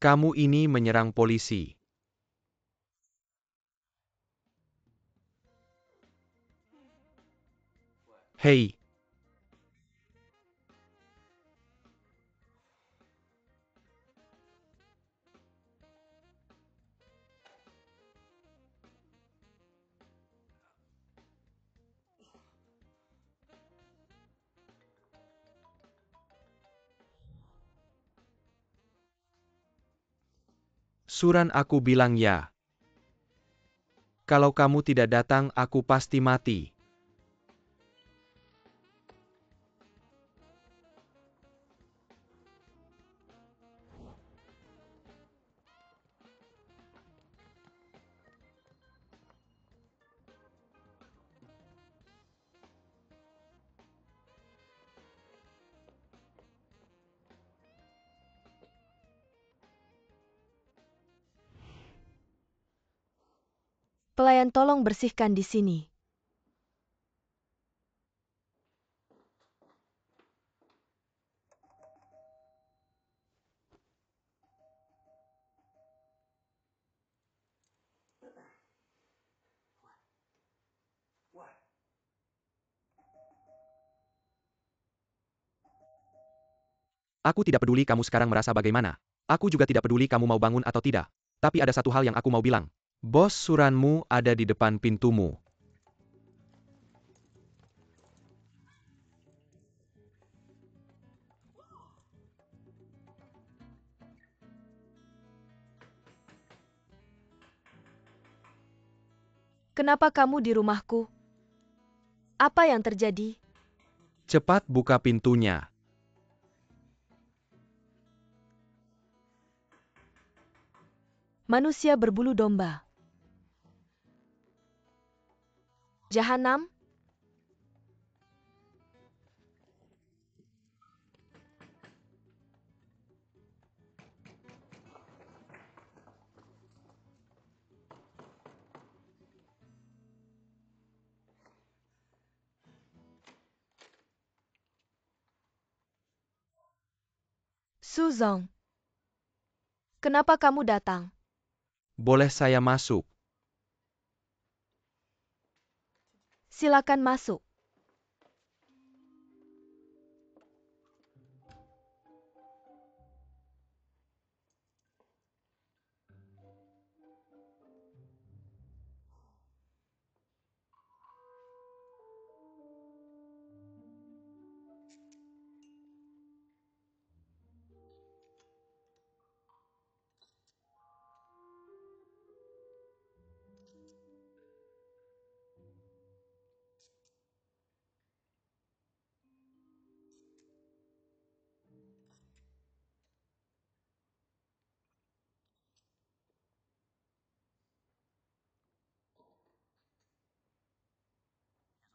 Kamu ini menyerang polisi. Hei. Suran aku bilang ya. Kalau kamu tidak datang aku pasti mati. Pelayan tolong bersihkan di sini. Aku tidak peduli kamu sekarang merasa bagaimana. Aku juga tidak peduli kamu mau bangun atau tidak. Tapi ada satu hal yang aku mau bilang. Bos suranmu ada di depan pintumu. Kenapa kamu di rumahku? Apa yang terjadi? Cepat buka pintunya. Manusia berbulu domba. Jahanam? Suzong. Kenapa kamu datang? Boleh saya masuk? Silakan masuk.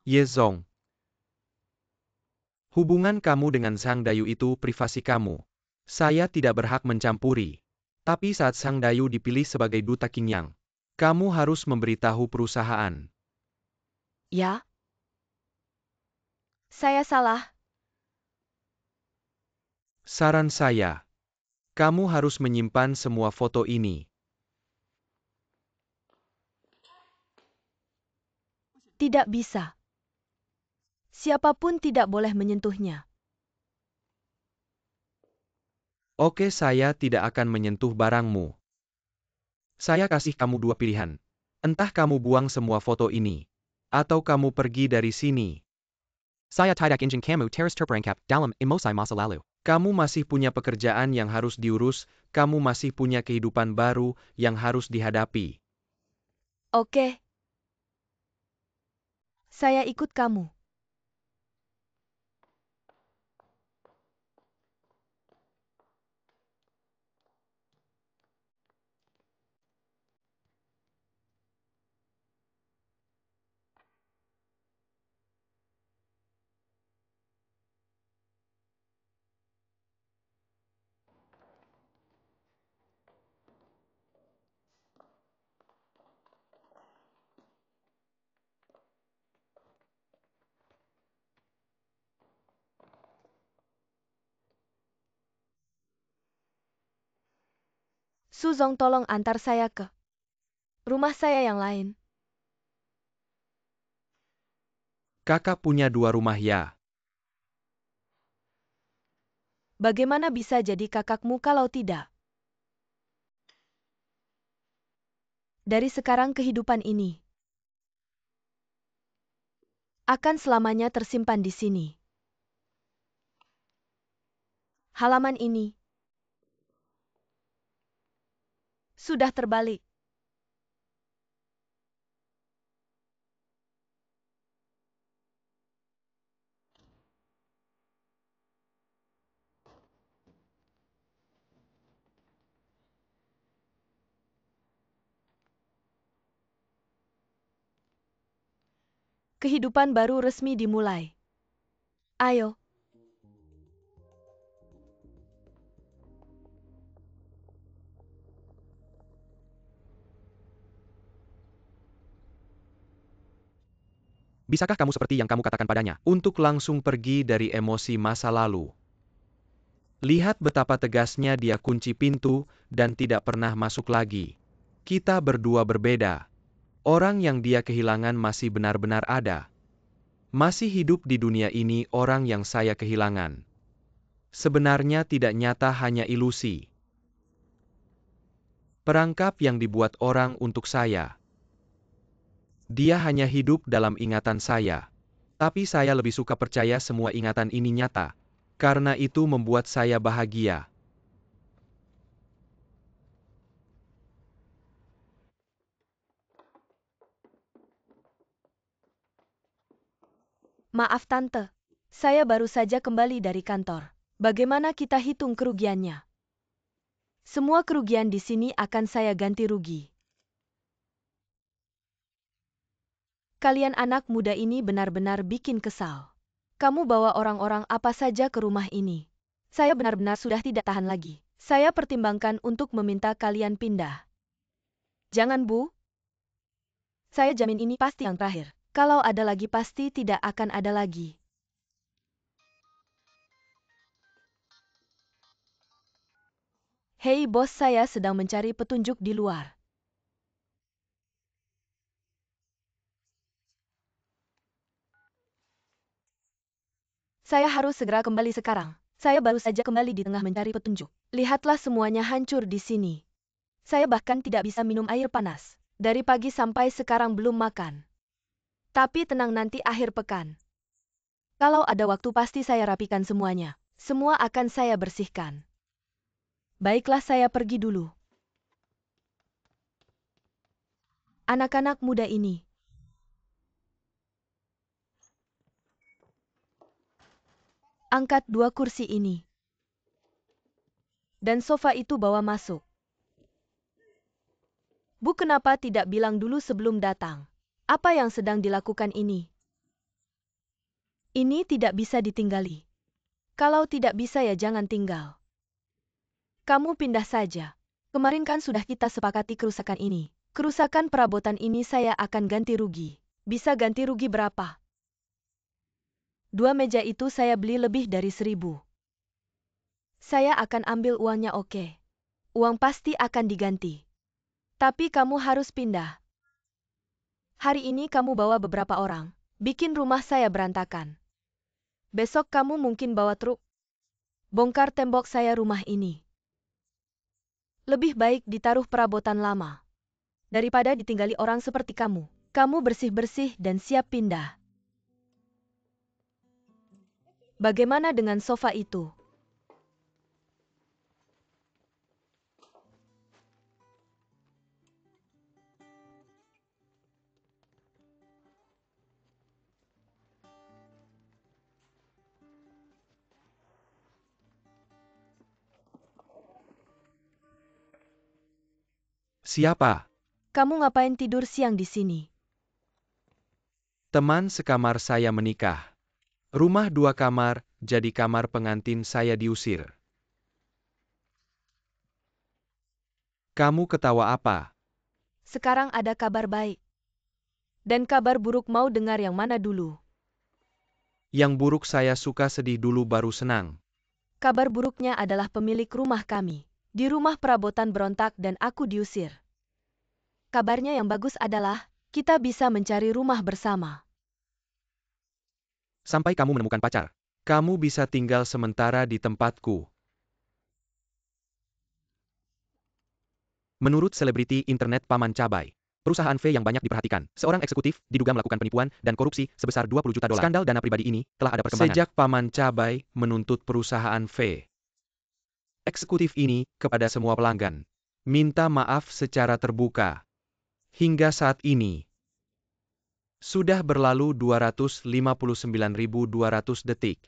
Ye Zong. Hubungan kamu dengan Sang Dayu itu privasi kamu. Saya tidak berhak mencampuri. Tapi saat Sang Dayu dipilih sebagai duta Qingyang, kamu harus memberitahu perusahaan. Ya? Saya salah. Saran saya, kamu harus menyimpan semua foto ini. Tidak bisa. Siapapun tidak boleh menyentuhnya. Oke, saya tidak akan menyentuh barangmu. Saya kasih kamu dua pilihan. Entah kamu buang semua foto ini, atau kamu pergi dari sini. Saya tidak ingin kamu terus terperangkap dalam emosi masa lalu. Kamu masih punya pekerjaan yang harus diurus, kamu masih punya kehidupan baru yang harus dihadapi. Oke. Saya ikut kamu. Su Zong, tolong antar saya ke rumah saya yang lain. Kakak punya dua rumah ya. Bagaimana bisa jadi kakakmu kalau tidak? Dari sekarang kehidupan ini akan selamanya tersimpan di sini. Halaman ini sudah terbalik. Kehidupan baru resmi dimulai. Ayo. Bisakah kamu seperti yang kamu katakan padanya? Untuk langsung pergi dari emosi masa lalu. Lihat betapa tegasnya dia kunci pintu dan tidak pernah masuk lagi. Kita berdua berbeda. Orang yang dia kehilangan masih benar-benar ada. Masih hidup di dunia ini orang yang saya kehilangan. Sebenarnya tidak nyata, hanya ilusi. Perangkap yang dibuat orang untuk saya. Dia hanya hidup dalam ingatan saya. Tapi saya lebih suka percaya semua ingatan ini nyata. Karena itu membuat saya bahagia. Maaf Tante, saya baru saja kembali dari kantor. Bagaimana kita hitung kerugiannya? Semua kerugian di sini akan saya ganti rugi. Kalian anak muda ini benar-benar bikin kesal. Kamu bawa orang-orang apa saja ke rumah ini. Saya benar-benar sudah tidak tahan lagi. Saya pertimbangkan untuk meminta kalian pindah. Jangan, Bu. Saya jamin ini pasti yang terakhir. Kalau ada lagi pasti tidak akan ada lagi. Hei bos, saya sedang mencari petunjuk di luar. Saya harus segera kembali sekarang. Saya baru saja kembali di tengah mencari petunjuk. Lihatlah, semuanya hancur di sini. Saya bahkan tidak bisa minum air panas. Dari pagi sampai sekarang belum makan. Tapi tenang, nanti akhir pekan. Kalau ada waktu pasti saya rapikan semuanya. Semua akan saya bersihkan. Baiklah, saya pergi dulu. Anak-anak muda ini. Angkat dua kursi ini. Dan sofa itu bawa masuk. Bu, kenapa tidak bilang dulu sebelum datang? Apa yang sedang dilakukan ini? Ini tidak bisa ditinggali. Kalau tidak bisa ya jangan tinggal. Kamu pindah saja. Kemarin kan sudah kita sepakati kerusakan ini. Kerusakan perabotan ini saya akan ganti rugi. Bisa ganti rugi berapa? 2 meja itu saya beli lebih dari 1.000. Saya akan ambil uangnya, oke. Uang pasti akan diganti. Tapi kamu harus pindah. Hari ini kamu bawa beberapa orang. Bikin rumah saya berantakan. Besok kamu mungkin bawa truk. Bongkar tembok saya rumah ini. Lebih baik ditaruh perabotan lama. Daripada ditinggali orang seperti kamu. Kamu bersih-bersih dan siap pindah. Bagaimana dengan sofa itu? Siapa? Kamu ngapain tidur siang di sini? Teman sekamar saya menikah. Rumah 2 kamar, jadi kamar pengantin saya diusir. Kamu ketawa apa? Sekarang ada kabar baik. Dan kabar buruk, mau dengar yang mana dulu? Yang buruk saya suka sedih dulu baru senang. Kabar buruknya adalah pemilik rumah kami. Di rumah perabotan berontak dan aku diusir. Kabarnya yang bagus adalah, kita bisa mencari rumah bersama. Sampai kamu menemukan pacar. Kamu bisa tinggal sementara di tempatku. Menurut selebriti internet Paman Cabai, perusahaan V yang banyak diperhatikan, seorang eksekutif diduga melakukan penipuan dan korupsi sebesar 20 juta dolar. Skandal dana pribadi ini telah ada perkembangan. Sejak Paman Cabai menuntut perusahaan V eksekutif ini kepada semua pelanggan, minta maaf secara terbuka. Hingga saat ini, sudah berlalu 259.200 detik.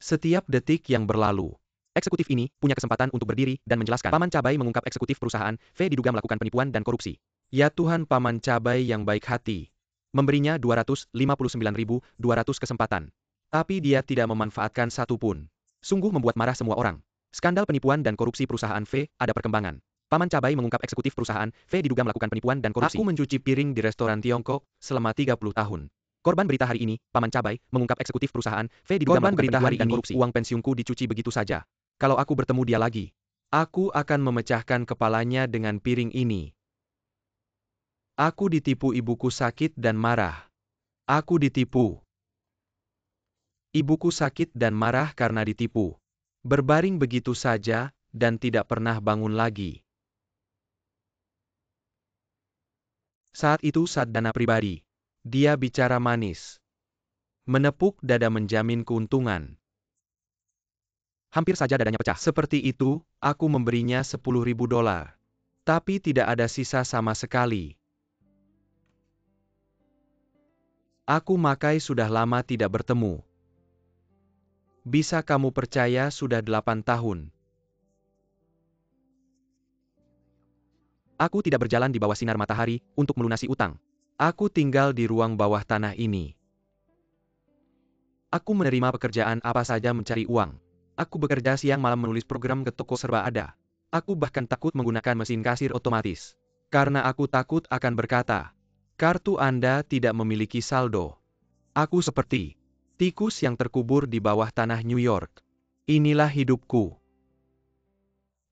Setiap detik yang berlalu, eksekutif ini punya kesempatan untuk berdiri dan menjelaskan. Paman Cabai mengungkap eksekutif perusahaan V diduga melakukan penipuan dan korupsi. Ya Tuhan, Paman Cabai yang baik hati, memberinya 259.200 kesempatan. Tapi dia tidak memanfaatkan satu pun. Sungguh membuat marah semua orang. Skandal penipuan dan korupsi perusahaan V, ada perkembangan. Paman Cabai mengungkap eksekutif perusahaan V diduga melakukan penipuan dan korupsi. Aku mencuci piring di restoran Tiongkok selama 30 tahun. Korban berita hari ini, Paman Cabai mengungkap eksekutif perusahaan V diduga melakukan penipuan dan korupsi. Uang pensiunku dicuci begitu saja. Kalau aku bertemu dia lagi, aku akan memecahkan kepalanya dengan piring ini. Aku ditipu, ibuku sakit dan marah. Aku ditipu. Ibuku sakit dan marah karena ditipu. Berbaring begitu saja, dan tidak pernah bangun lagi. Saat itu saat dana pribadi. Dia bicara manis. Menepuk dada menjamin keuntungan. Hampir saja dadanya pecah. Seperti itu, aku memberinya 10.000 dolar. Tapi tidak ada sisa sama sekali. Aku Makai sudah lama tidak bertemu. Bisa kamu percaya sudah 8 tahun. Aku tidak berjalan di bawah sinar matahari untuk melunasi utang. Aku tinggal di ruang bawah tanah ini. Aku menerima pekerjaan apa saja mencari uang. Aku bekerja siang malam menulis program ke toko serba ada. Aku bahkan takut menggunakan mesin kasir otomatis. Karena aku takut akan berkata, kartu Anda tidak memiliki saldo. Aku seperti tikus yang terkubur di bawah tanah New York. Inilah hidupku.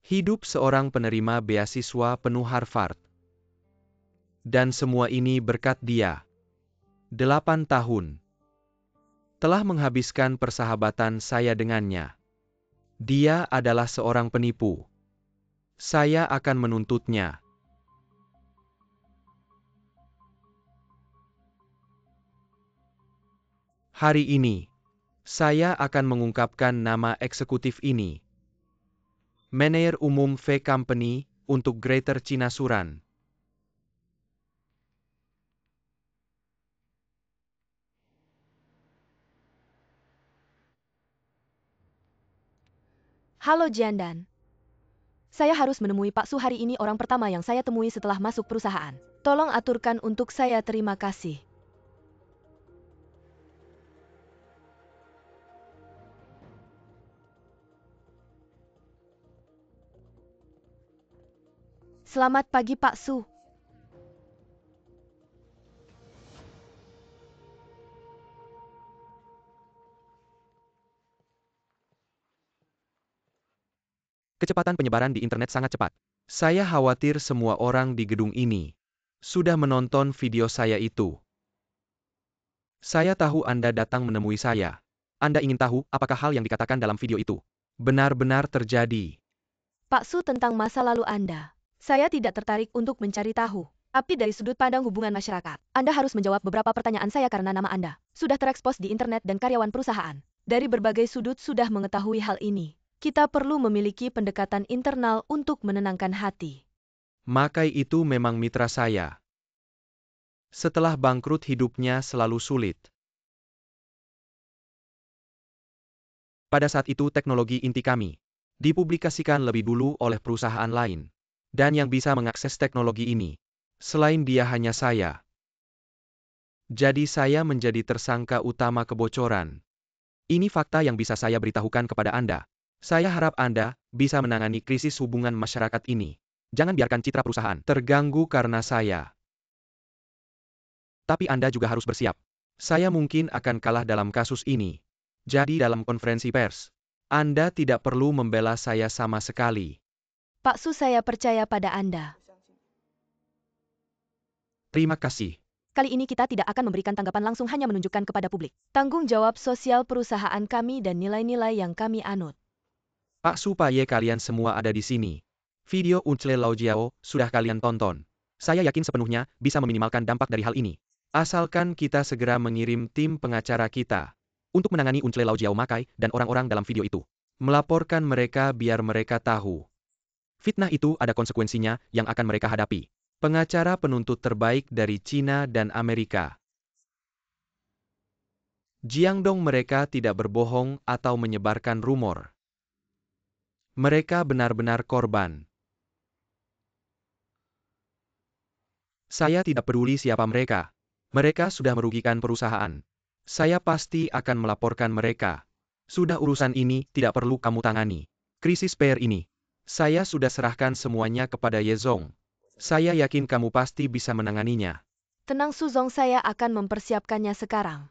Hidup seorang penerima beasiswa penuh Harvard. Dan semua ini berkat dia. 8 tahun. Telah menghabiskan persahabatan saya dengannya. Dia adalah seorang penipu. Saya akan menuntutnya. Hari ini, saya akan mengungkapkan nama eksekutif ini. Manajer Umum V Company, untuk Greater China Suran. Halo Jiandan. Saya harus menemui Pak Su hari ini, orang pertama yang saya temui setelah masuk perusahaan. Tolong aturkan untuk saya, terima kasih. Selamat pagi Pak Su. Kecepatan penyebaran di internet sangat cepat. Saya khawatir semua orang di gedung ini sudah menonton video saya itu. Saya tahu Anda datang menemui saya. Anda ingin tahu apakah hal yang dikatakan dalam video itu benar-benar terjadi. Pak Su, tentang masa lalu Anda. Saya tidak tertarik untuk mencari tahu. Tapi dari sudut pandang hubungan masyarakat, Anda harus menjawab beberapa pertanyaan saya karena nama Anda sudah terekspos di internet dan karyawan perusahaan dari berbagai sudut sudah mengetahui hal ini. Kita perlu memiliki pendekatan internal untuk menenangkan hati. Makai itu memang mitra saya. Setelah bangkrut hidupnya selalu sulit. Pada saat itu teknologi inti kami dipublikasikan lebih dulu oleh perusahaan lain. Dan yang bisa mengakses teknologi ini, selain dia hanya saya. Jadi saya menjadi tersangka utama kebocoran. Ini fakta yang bisa saya beritahukan kepada Anda. Saya harap Anda bisa menangani krisis hubungan masyarakat ini. Jangan biarkan citra perusahaan terganggu karena saya. Tapi Anda juga harus bersiap. Saya mungkin akan kalah dalam kasus ini. Jadi dalam konferensi pers, Anda tidak perlu membela saya sama sekali. Pak Su, saya percaya pada Anda. Terima kasih. Kali ini kita tidak akan memberikan tanggapan langsung, hanya menunjukkan kepada publik tanggung jawab sosial perusahaan kami dan nilai-nilai yang kami anut. Pak supaya kalian semua ada di sini. Video Uncle Lao Jiao sudah kalian tonton. Saya yakin sepenuhnya bisa meminimalkan dampak dari hal ini. Asalkan kita segera mengirim tim pengacara kita untuk menangani Uncle Lao Jiao Makai dan orang-orang dalam video itu. Melaporkan mereka biar mereka tahu. Fitnah itu ada konsekuensinya yang akan mereka hadapi. Pengacara penuntut terbaik dari Cina dan Amerika. Jiangdong, mereka tidak berbohong atau menyebarkan rumor. Mereka benar-benar korban. Saya tidak peduli siapa mereka. Mereka sudah merugikan perusahaan. Saya pasti akan melaporkan mereka. Sudah, urusan ini tidak perlu kamu tangani. Krisis PR ini, saya sudah serahkan semuanya kepada Ye Zong. Saya yakin kamu pasti bisa menanganinya. Tenang Su Zong, saya akan mempersiapkannya sekarang.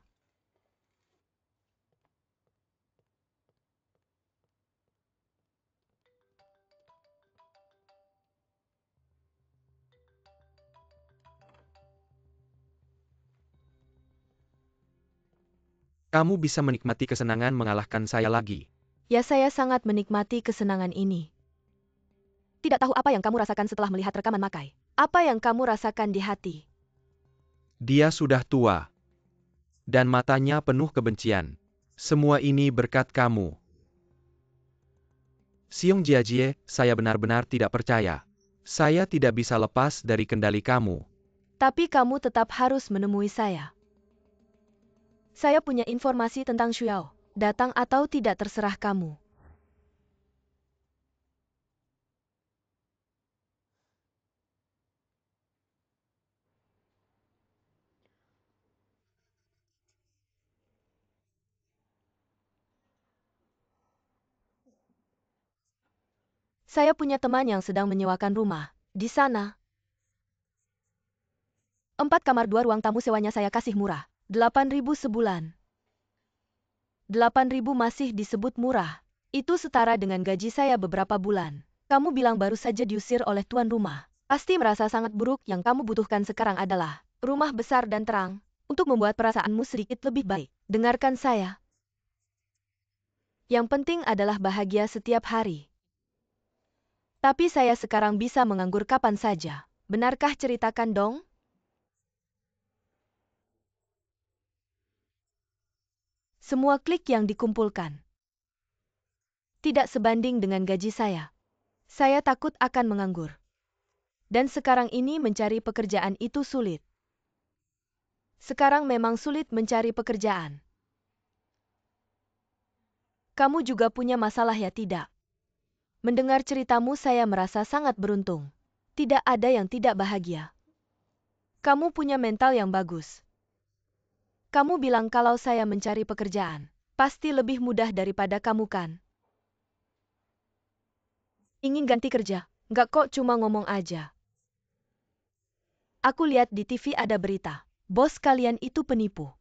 Kamu bisa menikmati kesenangan mengalahkan saya lagi. Ya, saya sangat menikmati kesenangan ini. Tidak tahu apa yang kamu rasakan setelah melihat rekaman Makai. Apa yang kamu rasakan di hati? Dia sudah tua. Dan matanya penuh kebencian. Semua ini berkat kamu. Siong Jiajie, saya benar-benar tidak percaya. Saya tidak bisa lepas dari kendali kamu. Tapi kamu tetap harus menemui saya. Saya punya informasi tentang Xiao. Datang atau tidak terserah kamu. Saya punya teman yang sedang menyewakan rumah di sana. 4 kamar 2 ruang tamu, sewanya saya kasih murah. 8.000 sebulan. 8.000 masih disebut murah. Itu setara dengan gaji saya beberapa bulan. Kamu bilang baru saja diusir oleh tuan rumah. Pasti merasa sangat buruk. Yang kamu butuhkan sekarang adalah rumah besar dan terang untuk membuat perasaanmu sedikit lebih baik. Dengarkan saya. Yang penting adalah bahagia setiap hari. Tapi saya sekarang bisa menganggur kapan saja. Benarkah? Ceritakan dong. Semua klik yang dikumpulkan tidak sebanding dengan gaji saya. Saya takut akan menganggur. Dan sekarang ini mencari pekerjaan itu sulit. Sekarang memang sulit mencari pekerjaan. Kamu juga punya masalah, ya tidak? Mendengar ceritamu saya merasa sangat beruntung. Tidak ada yang tidak bahagia. Kamu punya mental yang bagus. Kamu bilang kalau saya mencari pekerjaan pasti lebih mudah daripada kamu, kan? Ingin ganti kerja, Nggak kok, cuma ngomong aja. Aku lihat di TV ada berita. Bos kalian itu penipu.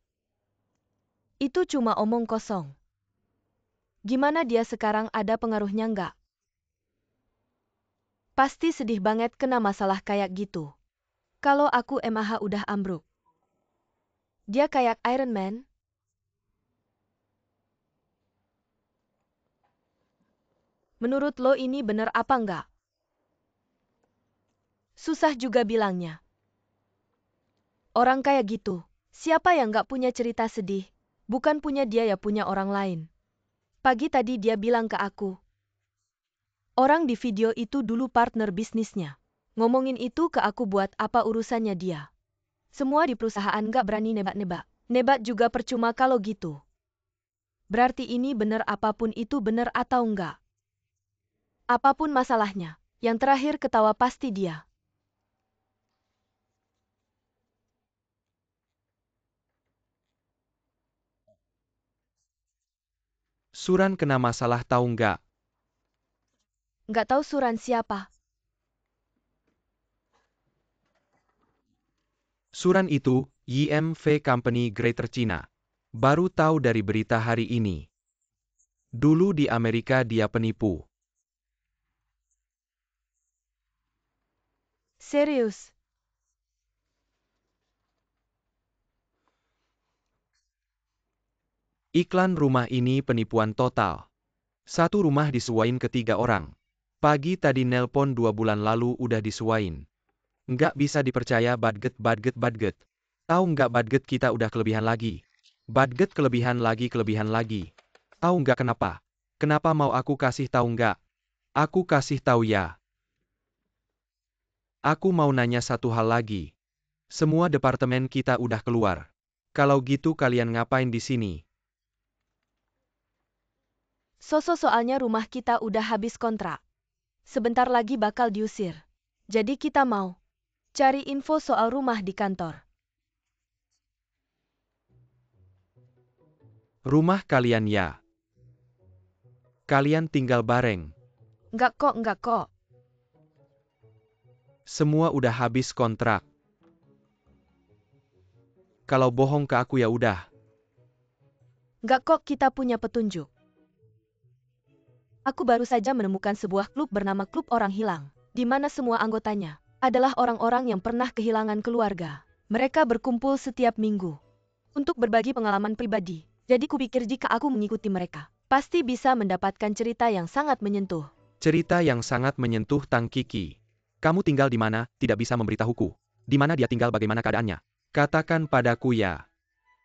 Itu cuma omong kosong. Gimana dia sekarang, ada pengaruhnya nggak? Pasti sedih banget kena masalah kayak gitu. Kalau aku MAH udah ambruk. Dia kayak Iron Man. Menurut lo ini bener apa nggak? Susah juga bilangnya. Orang kayak gitu, siapa yang nggak punya cerita sedih? Bukan punya dia ya punya orang lain. Pagi tadi dia bilang ke aku. Orang di video itu dulu partner bisnisnya. Ngomongin itu ke aku, buat apa urusannya dia. Semua di perusahaan nggak berani nebak-nebak. Nebak juga percuma kalau gitu. Berarti ini bener, apapun itu bener atau enggak. Apapun masalahnya, yang terakhir ketawa pasti dia. Suran kena masalah tahu nggak? Nggak tahu Suran siapa. Suran itu, YMV Company Greater China. Baru tahu dari berita hari ini. Dulu di Amerika dia penipu. Serius. Iklan rumah ini penipuan total. Satu rumah disuain ke 3 orang. Pagi tadi nelpon 2 bulan lalu udah disuain. Nggak bisa dipercaya, badget badget badget. Tahu nggak badget, kita udah kelebihan lagi. Badget kelebihan lagi kelebihan lagi. Tahu nggak kenapa? Kenapa mau aku kasih tahu nggak? Aku kasih tahu ya. Aku mau nanya satu hal lagi. Semua departemen kita udah keluar. Kalau gitu kalian ngapain di sini? Soalnya rumah kita udah habis kontrak. Sebentar lagi bakal diusir. Jadi kita mau cari info soal rumah di kantor. Rumah kalian ya? Kalian tinggal bareng. Nggak kok. Semua udah habis kontrak. Kalau bohong ke aku ya udah. Nggak kok, kita punya petunjuk. Aku baru saja menemukan sebuah klub bernama Klub Orang Hilang, di mana semua anggotanya adalah orang-orang yang pernah kehilangan keluarga. Mereka berkumpul setiap minggu untuk berbagi pengalaman pribadi. Jadi kupikir jika aku mengikuti mereka, pasti bisa mendapatkan cerita yang sangat menyentuh. Cerita yang sangat menyentuh. Tang Kiki. Kamu tinggal di mana, tidak bisa memberitahuku. Di mana dia tinggal, bagaimana keadaannya? Katakan padaku ya.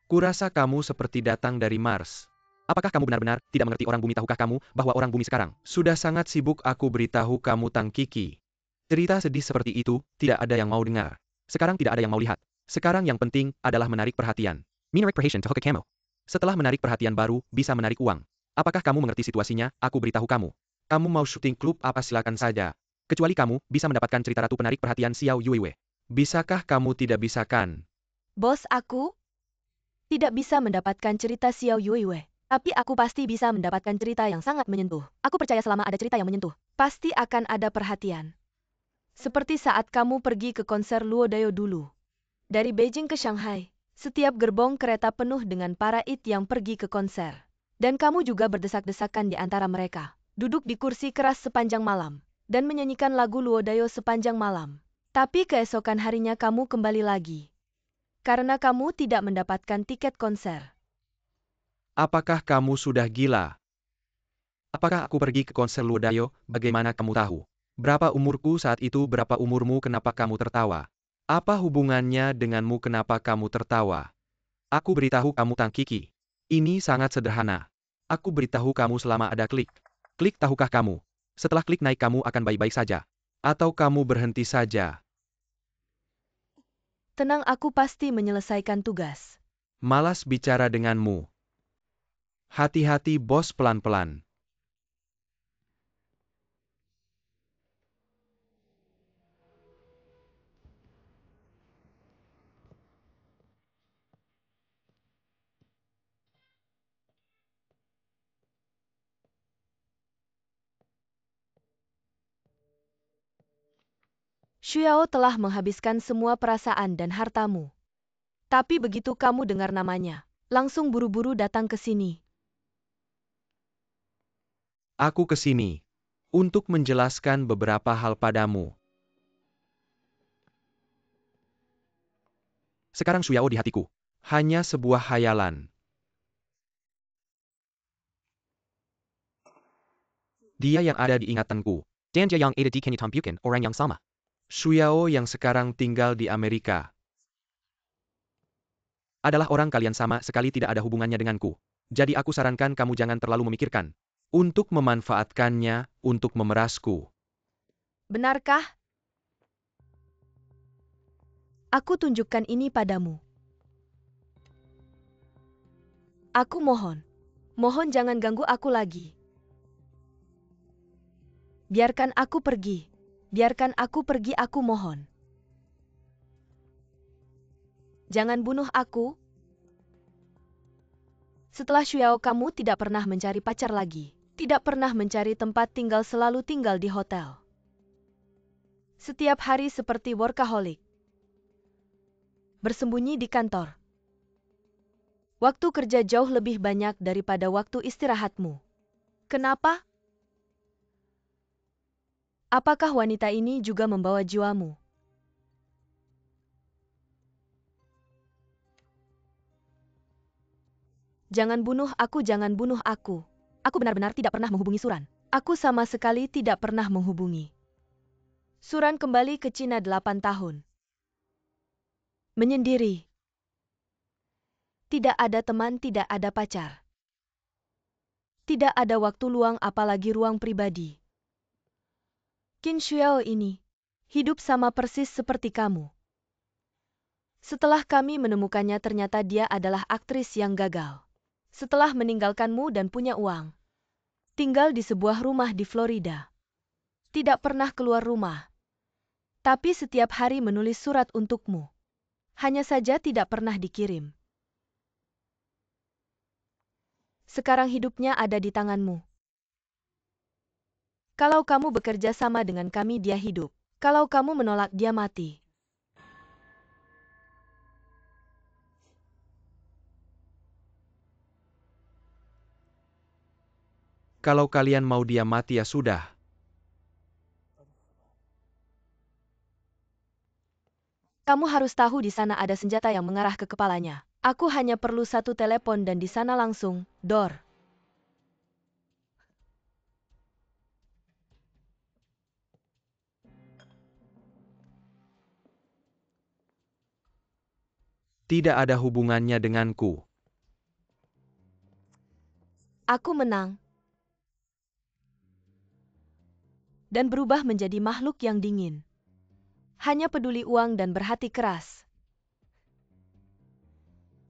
Kurasa kamu seperti datang dari Mars. Apakah kamu benar-benar tidak mengerti orang bumi? Tahukah kamu bahwa orang bumi sekarang sudah sangat sibuk? Aku beritahu kamu, Tang Kiki. Cerita sedih seperti itu, tidak ada yang mau dengar. Sekarang tidak ada yang mau lihat. Sekarang yang penting adalah menarik perhatian. Menarik perhatian to hook a camo. Setelah menarik perhatian baru, bisa menarik uang. Apakah kamu mengerti situasinya? Aku beritahu kamu. Kamu mau syuting klub apa, silakan saja. Kecuali kamu bisa mendapatkan cerita ratu penarik perhatian Xiao Yuiwei. Bisakah kamu tidak bisa kan? Bos, aku tidak bisa mendapatkan cerita Xiao Yuiwei. Tapi aku pasti bisa mendapatkan cerita yang sangat menyentuh. Aku percaya selama ada cerita yang menyentuh, pasti akan ada perhatian. Seperti saat kamu pergi ke konser Luo Dayo dulu. Dari Beijing ke Shanghai, setiap gerbong kereta penuh dengan para IT yang pergi ke konser. Dan kamu juga berdesak-desakan di antara mereka. Duduk di kursi keras sepanjang malam. Dan menyanyikan lagu Luo Dayo sepanjang malam. Tapi keesokan harinya kamu kembali lagi. Karena kamu tidak mendapatkan tiket konser. Apakah kamu sudah gila? Apakah aku pergi ke konser Luodayo? Bagaimana kamu tahu? Berapa umurku saat itu? Berapa umurmu? Kenapa kamu tertawa? Apa hubungannya denganmu? Kenapa kamu tertawa? Aku beritahu kamu, Tang Kiki. Ini sangat sederhana. Aku beritahu kamu selama ada klik. Klik, tahukah kamu? Setelah klik naik kamu akan baik-baik saja. Atau kamu berhenti saja. Tenang, aku pasti menyelesaikan tugas. Malas bicara denganmu. Hati-hati bos, pelan-pelan. Xiao telah menghabiskan semua perasaan dan hartamu. Tapi begitu kamu dengar namanya, langsung buru-buru datang ke sini. Aku ke sini untuk menjelaskan beberapa hal padamu. Sekarang Xiao di hatiku. Hanya sebuah khayalan. Dia yang ada di ingatanku. Dan dia yang ada di kenyataan bukan orang yang sama. Xiao yang sekarang tinggal di Amerika. Adalah orang kalian sama sekali tidak ada hubungannya denganku. Jadi aku sarankan kamu jangan terlalu memikirkan. Untuk memanfaatkannya, untuk memerasku. Benarkah? Aku tunjukkan ini padamu. Aku mohon. Mohon jangan ganggu aku lagi. Biarkan aku pergi. Biarkan aku pergi, aku mohon. Jangan bunuh aku. Setelah Xiao, kamu tidak pernah mencari pacar lagi. Tidak pernah mencari tempat tinggal, selalu tinggal di hotel. Setiap hari seperti workaholic. Bersembunyi di kantor. Waktu kerja jauh lebih banyak daripada waktu istirahatmu. Kenapa? Apakah wanita ini juga membawa jiwamu? Jangan bunuh aku, jangan bunuh aku. Aku benar-benar tidak pernah menghubungi Suran. Aku sama sekali tidak pernah menghubungi. Suran kembali ke Cina 8 tahun. Menyendiri. Tidak ada teman, tidak ada pacar. Tidak ada waktu luang, apalagi ruang pribadi. Qin Xiao ini hidup sama persis seperti kamu. Setelah kami menemukannya, ternyata dia adalah aktris yang gagal. Setelah meninggalkanmu dan punya uang, tinggal di sebuah rumah di Florida. Tidak pernah keluar rumah. Tapi setiap hari menulis surat untukmu. Hanya saja tidak pernah dikirim. Sekarang hidupnya ada di tanganmu. Kalau kamu bekerja sama dengan kami, dia hidup. Kalau kamu menolak, dia mati. Kalau kalian mau dia mati ya sudah. Kamu harus tahu di sana ada senjata yang mengarah ke kepalanya. Aku hanya perlu satu telepon dan di sana langsung, dor. Tidak ada hubungannya denganku. Aku menang. Dan berubah menjadi makhluk yang dingin. Hanya peduli uang dan berhati keras.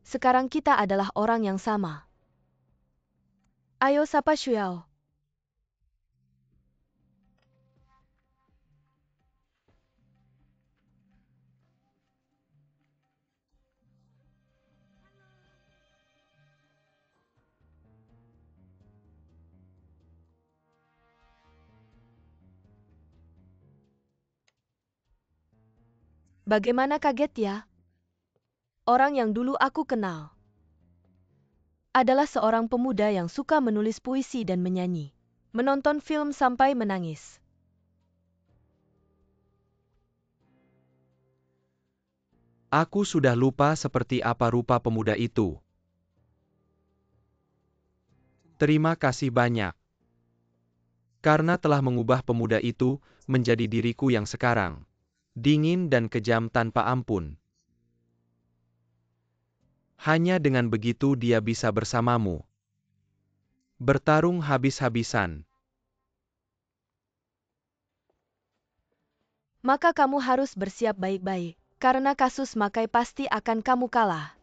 Sekarang kita adalah orang yang sama. Ayo sapa Xiao. Bagaimana kaget ya? Orang yang dulu aku kenal adalah seorang pemuda yang suka menulis puisi dan menyanyi, menonton film sampai menangis. Aku sudah lupa seperti apa rupa pemuda itu. Terima kasih banyak. Karena telah mengubah pemuda itu menjadi diriku yang sekarang. Dingin dan kejam tanpa ampun. Hanya dengan begitu dia bisa bersamamu. Bertarung habis-habisan. Maka kamu harus bersiap baik-baik, karena kasus Makai pasti akan kamu kalah.